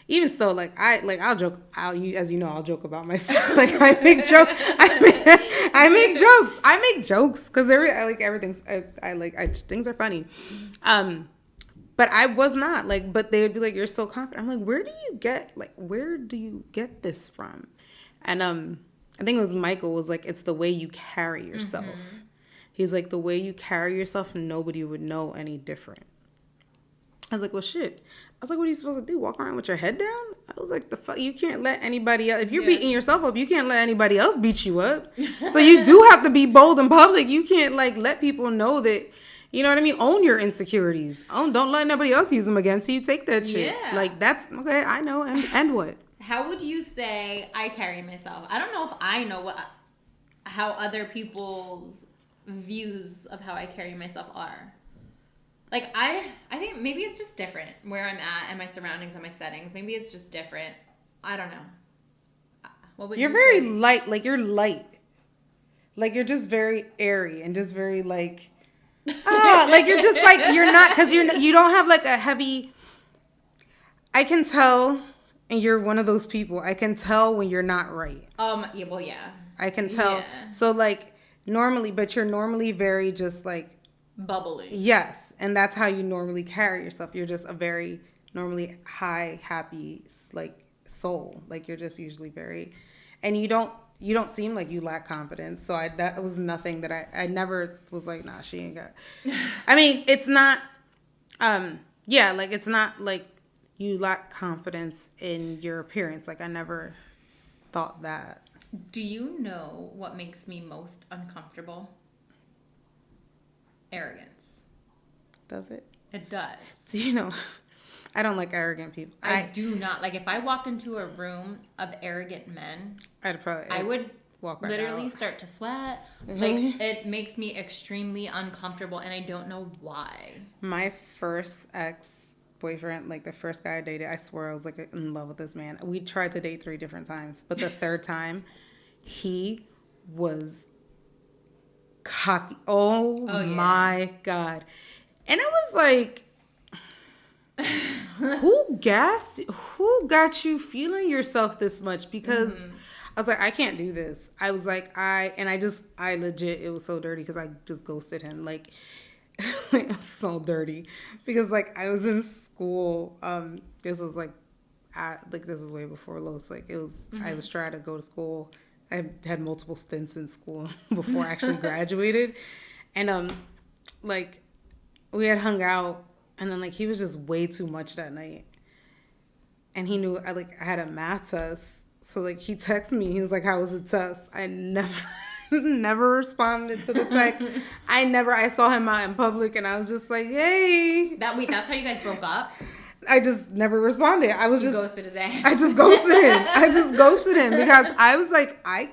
even still, like, I'll joke, as you know, I'll joke about myself. Like, I make jokes. I make jokes because everything's, things are funny. But I was not, like, but they would be like, you're so confident. I'm like, where do you get this from? And I think it was Michael was like, it's the way you carry yourself. Mm-hmm. He's like, the way you carry yourself, nobody would know any different. I was like, well, shit. I was like, what are you supposed to do? Walk around with your head down? I was like, the fuck? You can't let anybody else. If you're beating yourself up, you can't let anybody else beat you up. So you do have to be bold in public. You can't, like, let people know that, you know what I mean? Own your insecurities. Don't let nobody else use them against you. Take that shit. Yeah. Like, that's, okay, I know. And what?
How would you say I carry myself? I don't know if I know how other people's views of how I carry myself are. Like, I think maybe it's just different where I'm at and my surroundings and my settings. Maybe it's just different. I don't know. What would
you're very say? Light. Like, you're light. Like, you're just very airy and just very, like, like, you're just, like, you're not, because you don't have, like, a heavy, I can tell, and you're one of those people, I can tell when you're not right.
Yeah, well, yeah.
I can tell. Yeah. So, like, normally, but you're normally very just, like,
bubbly.
Yes. And that's how you normally carry yourself. You're just a very normally high, happy, like, soul. Like, you're just usually very, and you don't seem like you lack confidence. So that was nothing that I never was like, nah, she ain't got. I mean, it's not, like, it's not like you lack confidence in your appearance. Like, I never thought that.
Do you know what makes me most uncomfortable? Arrogance.
Does it?
It does.
So, you know, I don't like arrogant people.
I do not. Like, if I walked into a room of arrogant men, I would walk right literally out. Start to sweat. Mm-hmm. Like, it makes me extremely uncomfortable, and I don't know why.
My first ex-boyfriend, like, the first guy I dated, I swear I was, like, in love with this man. We tried to date 3 different times, but the third time, he was cocky. Oh my God. And I was like, who got you feeling yourself this much? Because I was like, I can't do this. I was like, I legit, it was so dirty because I just ghosted him. Like, it was so dirty because, like, I was in school. This was like, this was way before Los. Like, it was, I was trying to go to school. I had multiple stints in school before I actually graduated. And, like, we had hung out, and then, like, he was just way too much that night. And he knew, I had a math test. So, like, he texted me. He was like, how was the test? I never responded to the text. I saw him out in public, and I was just like, hey.
That's how you guys broke up?
I just never responded. You
ghosted his ass.
I just ghosted him because I was like, I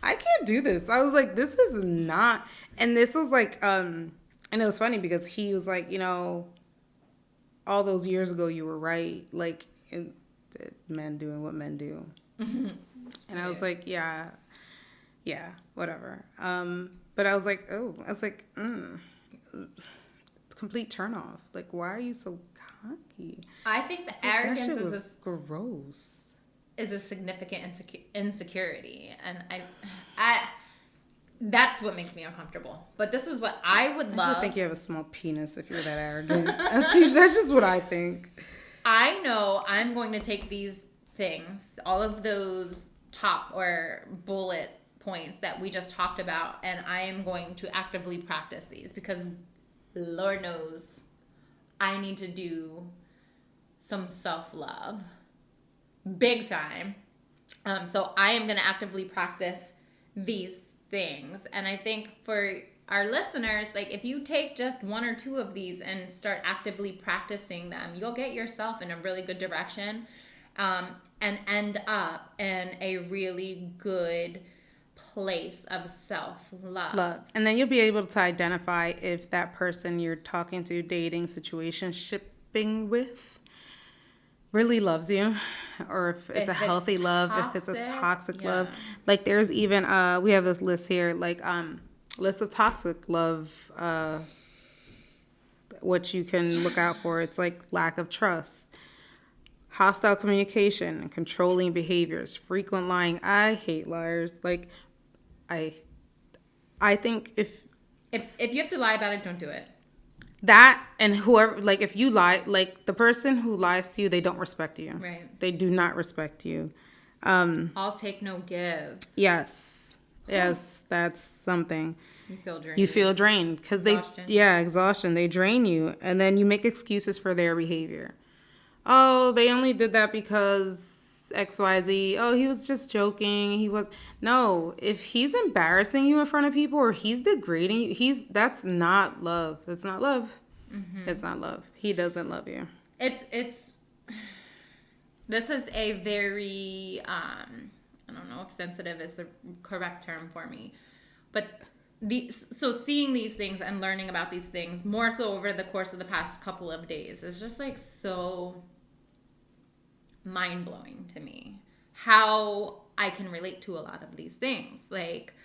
can't do this. I was like, this is not, and this was like, and it was funny because he was like, you know, all those years ago you were right, like, men doing what men do. And I was like, yeah, whatever. But I was like, complete turn off. Like, why are you so cocky?
I think the arrogance is
gross.
Is a significant insecurity, and I That's what makes me uncomfortable. But this is what I would love.
I think you have a small penis if you're that arrogant. That's just what I think.
I know I'm going to take these things, all of those top or bullet points that we just talked about, and I am going to actively practice these because Lord knows I need to do some self-love big time. So I am going to actively practice these things. And I think for our listeners, like if you take just one or two of these and start actively practicing them, you'll get yourself in a really good direction, and end up in a really good place of self-love.
And then you'll be able to identify if that person you're talking to, dating, situation, shipping with really loves you, or if it's a healthy love, if it's a toxic love. Like there's even we have this list here, like list of toxic love, what you can look out for. It's like lack of trust, hostile communication, and controlling behaviors, frequent lying. I hate liars. Like I think if
you have to lie about it, don't do it.
That, and whoever, like if you lie, like the person who lies to you, they don't respect you.
Right.
They do not respect you.
I'll take no give.
Yes, that's something.
You feel drained.
You feel drained because exhaustion. They drain you, and then you make excuses for their behavior. Oh, they only did that because XYZ. Oh, he was just joking. No, if he's embarrassing you in front of people or he's degrading you, that's not love. That's not love. Mm-hmm. It's not love. He doesn't love you.
This is a very, I don't know if sensitive is the correct term for me, but so seeing these things and learning about these things more so over the course of the past couple of days is just like so mind-blowing to me, how I can relate to a lot of these things. Like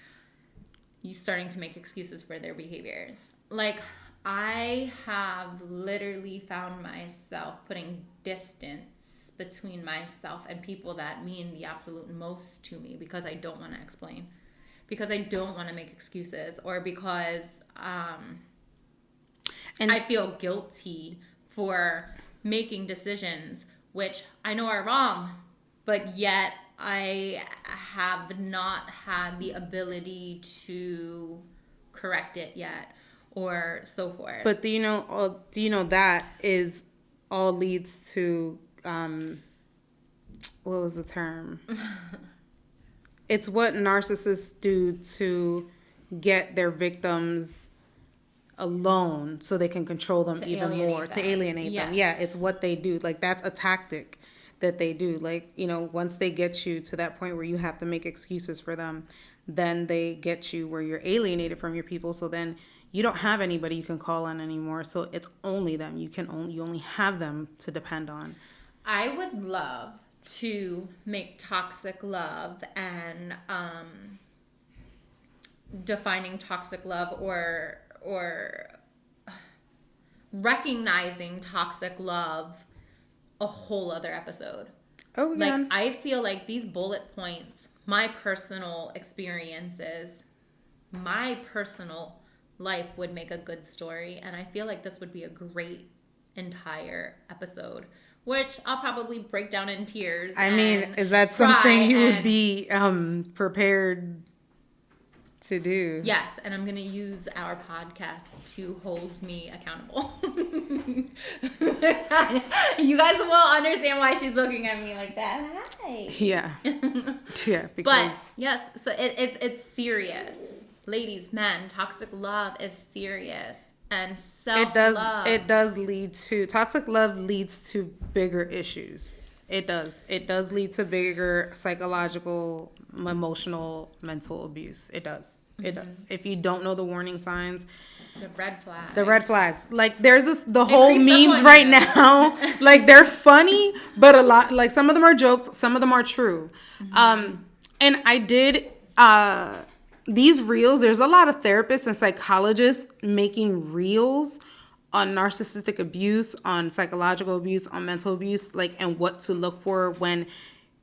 you starting to make excuses for their behaviors. Like I have literally found myself putting distance between myself and people that mean the absolute most to me because I don't want to explain, because I don't want to make excuses, or because and I feel guilty for making decisions which I know are wrong, but yet I have not had the ability to correct it yet, or so forth.
But do you know that is all leads to what was the term? It's what narcissists do to get their victims alone so they can control them even more, to alienate them. Yeah, it's what they do. Like that's a tactic that they do. Like, once they get you to that point where you have to make excuses for them, then they get you where you're alienated from your people. So then you don't have anybody you can call on anymore. So it's only them. You only have them to depend on.
I would love to make toxic love and defining toxic love or recognizing toxic love a whole other episode.
Oh, yeah.
Like I feel like these bullet points, my personal experiences, my personal life would make a good story, and I feel like this would be a great entire episode, which I'll probably break down in tears.
I mean, is that something you would be prepared to do?
Yes, and I'm going to use our podcast to hold me accountable. You guys will understand why she's looking at me like that. Hi.
Yeah. Yeah.
Because... But yes, so it's serious. Ladies, men, toxic love is serious. And self-love.
It does lead to, toxic love leads to bigger issues. It does. It does lead to bigger psychological, emotional, mental abuse. It does. It does. If you don't know the warning signs.
The red flags.
Like there's the whole memes right now. Like they're funny, but a lot, like some of them are jokes, some of them are true. Mm-hmm. And I did, these reels, there's a lot of therapists and psychologists making reels on narcissistic abuse, on psychological abuse, on mental abuse, like, and what to look for when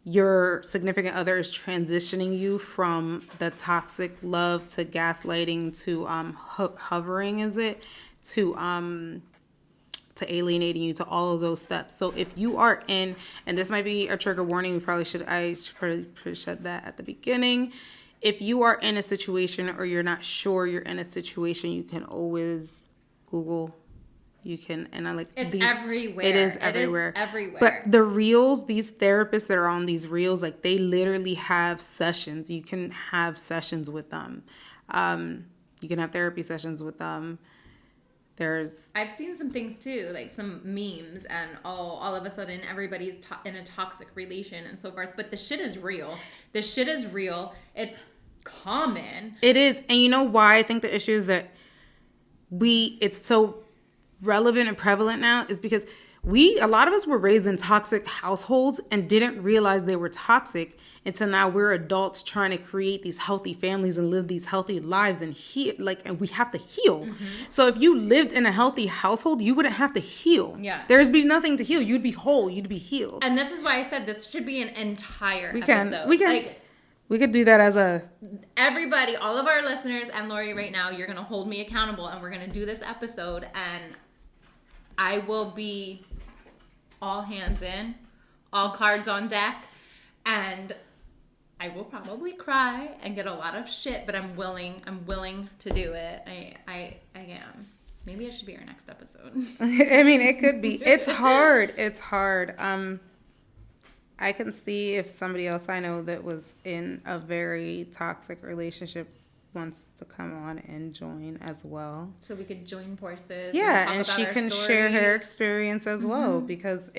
your significant other is transitioning you from the toxic love to gaslighting to hovering, is it, to alienating you, to all of those steps. So if you are in, and this might be a trigger warning, I should probably said that at the beginning. If you are in a situation or you're not sure you're in a situation, you can always Google. You can, and I like
it's everywhere.
It is everywhere.
It is everywhere.
But the reels, these therapists that are on these reels, like they literally have sessions. You can have sessions with them. You can have therapy sessions with them.
I've seen some things too, like some memes, and all of a sudden everybody's in a toxic relation and so forth. But the shit is real. It's common.
It is, and you know why I think the issue is that it's so relevant and prevalent now is because a lot of us were raised in toxic households and didn't realize they were toxic until now we're adults trying to create these healthy families and live these healthy lives and and we have to heal. Mm-hmm. So if you lived in a healthy household, you wouldn't have to heal.
Yeah.
There'd be nothing to heal. You'd be whole. You'd be healed.
And this is why I said this should be an entire episode.
We could do that as
everybody, all of our listeners and Lorie right now, you're going to hold me accountable and we're going to do this episode and I will be all hands in, all cards on deck, and I will probably cry and get a lot of shit, but I'm willing to do it. I am. Maybe it should be our next episode.
I mean, it could be. It's hard. I can see if somebody else I know that was in a very toxic relationship wants to come on and join as well.
So we could join forces.
Yeah, and she can share her experience as well, because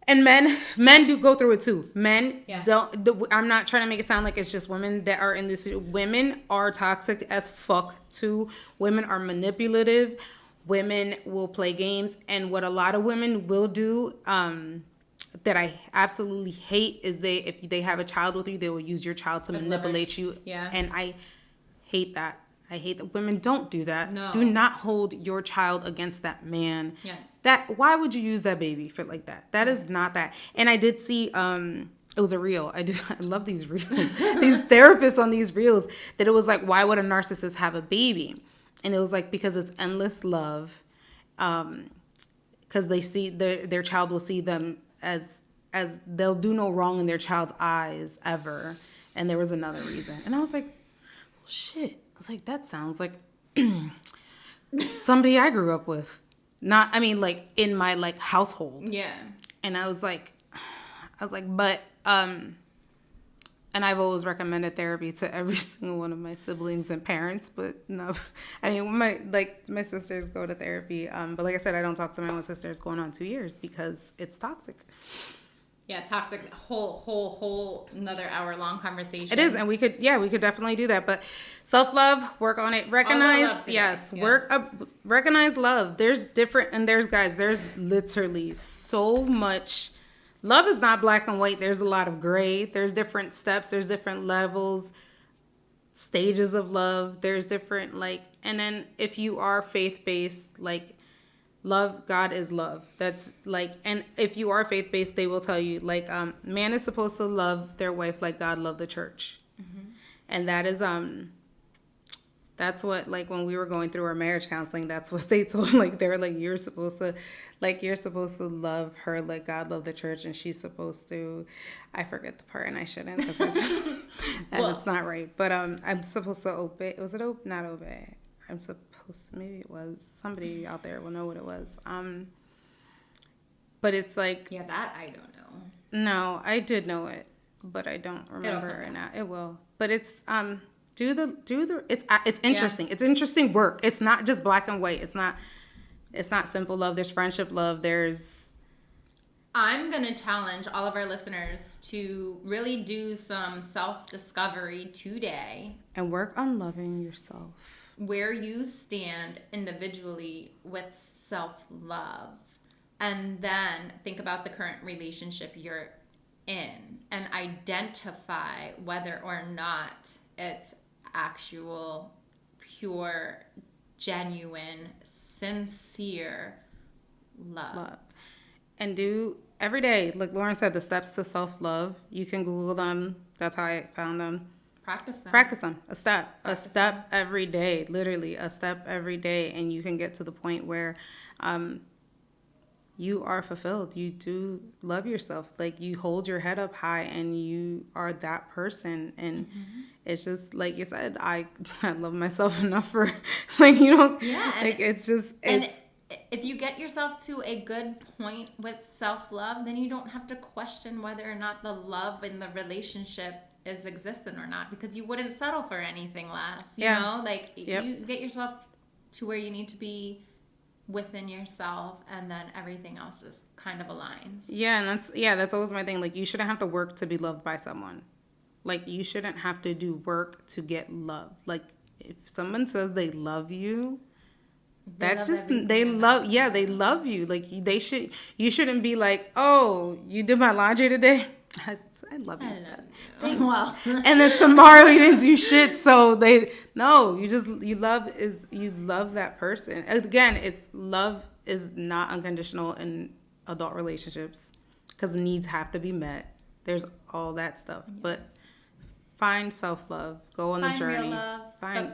and men do go through it too. Men don't. I'm not trying to make it sound like it's just women that are in this. Women are toxic as fuck too. Women are manipulative. Women will play games, and what a lot of women will do, that I absolutely hate, is if they have a child with you, they will use your child to manipulate you.
Yeah.
And I hate that. I hate that women don't do that.
No.
Do not hold your child against that man.
Yes.
Why would you use that baby for like that? That is not that. And I did see it was a reel. I love these reels. These therapists on these reels, that it was like, why would a narcissist have a baby? And it was like, because it's endless love. Because they see their child will see them as they'll do no wrong in their child's eyes ever. And there was another reason. And I was like, well, shit. I was like, that sounds like somebody I grew up with. Not, I mean, like in my like household.
Yeah.
And I was like, but, and I've always recommended therapy to every single one of my siblings and parents, but no, I mean, my sisters go to therapy. But like I said, I don't talk to my own sisters going on 2 years because it's toxic.
Yeah, toxic. Whole another hour-long conversation.
It is, and we could definitely do that. But self-love, work on it. Recognize, recognize love. There's different, and there's literally so much. Love is not black and white. There's a lot of gray. There's different steps. There's different levels, stages of love. There's different, and then if you are faith-based, love, God is love. That's and if you are faith-based, they will tell you, man is supposed to love their wife like God loved the church. Mm-hmm. And that is, that's what, when we were going through our marriage counseling, that's what they told, they're you're supposed to love her like God loved the church, and she's supposed to, I forget the part, and I shouldn't, because it's not right, but I'm supposed to obey. Was it not obey? I'm supposed to, maybe it was. Somebody out there will know what it was. But it's yeah,
that I don't know.
No, I did know it, but I don't remember right now. It will, but it's it's interesting. Yeah. It's interesting work. It's not just black and white. It's not simple love. There's friendship love.
I'm going to challenge all of our listeners to really do some self-discovery today.
And work on loving yourself.
Where you stand individually with self-love. And then think about the current relationship you're in and identify whether or not it's actual, pure, genuine, sincere love.
And do every day, like Lauren said, the steps to self-love, you can Google them. That's how I found them. Practice them. A step every day, literally a step every day. And you can get to the point where you are fulfilled. You do love yourself. Like, you hold your head up high and you are that person. And it's just, like you said, I love myself enough for, like, you know, like, it's just, it's.
If you get yourself to a good point with self-love, then you don't have to question whether or not the love in the relationship is existent or not, because you wouldn't settle for anything less. You know, like, you get yourself to where you need to be within yourself, and then everything else just kind of aligns.
Yeah, and that's always my thing. Like, you shouldn't have to work to be loved by someone. Like, you shouldn't have to do work to get love. Like, if someone says they love you, that's just, they love you. Like, you shouldn't be like, oh, you did my laundry today? I love you. Thanks. Well. And then tomorrow you didn't do shit, so you love that person. Again, love is not unconditional in adult relationships, because needs have to be met. There's all that stuff. Yes. But find self-love. Go on the journey.
Real love.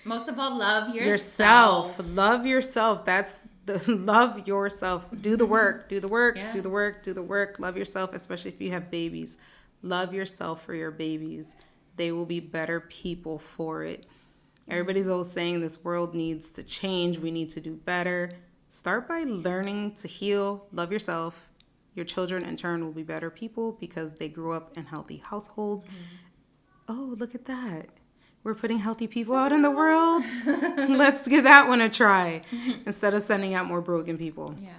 Most of all, love yourself.
Love yourself. That's love yourself. Do the work. Do the work. Yeah. Do the work. Do the work. Love yourself, especially if you have babies. Love yourself for your babies. They will be better people for it. Everybody's always saying this world needs to change. We need to do better. Start by learning to heal. Love yourself. Your children, in turn, will be better people because they grew up in healthy households. Oh, look at that. We're putting healthy people out in the world. Let's give that one a try instead of sending out more broken people. Yes.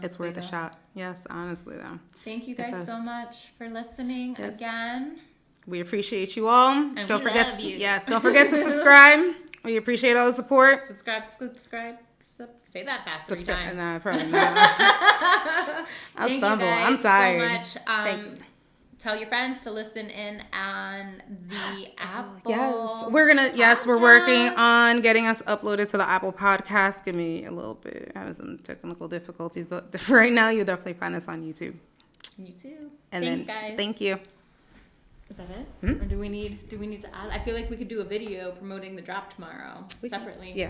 It's worth a shot. Yes, honestly, though.
Thank you guys so much for listening again.
We appreciate you all.
And don't forget, love you.
Yes, don't forget to subscribe. We appreciate all the support.
Subscribe. Say that fast 3 times.
No, probably not. I'll stumble. I'm tired.
Thank you guys so much. Tell your friends to listen in on the Apple.
We're working on getting us uploaded to the Apple Podcast. Give me a little bit. Having some technical difficulties, but for right now, you'll definitely find us on YouTube. And thanks, guys. Thank you.
Is that it? Or do we need to add? I feel like we could do a video promoting the drop tomorrow separately.
Yeah.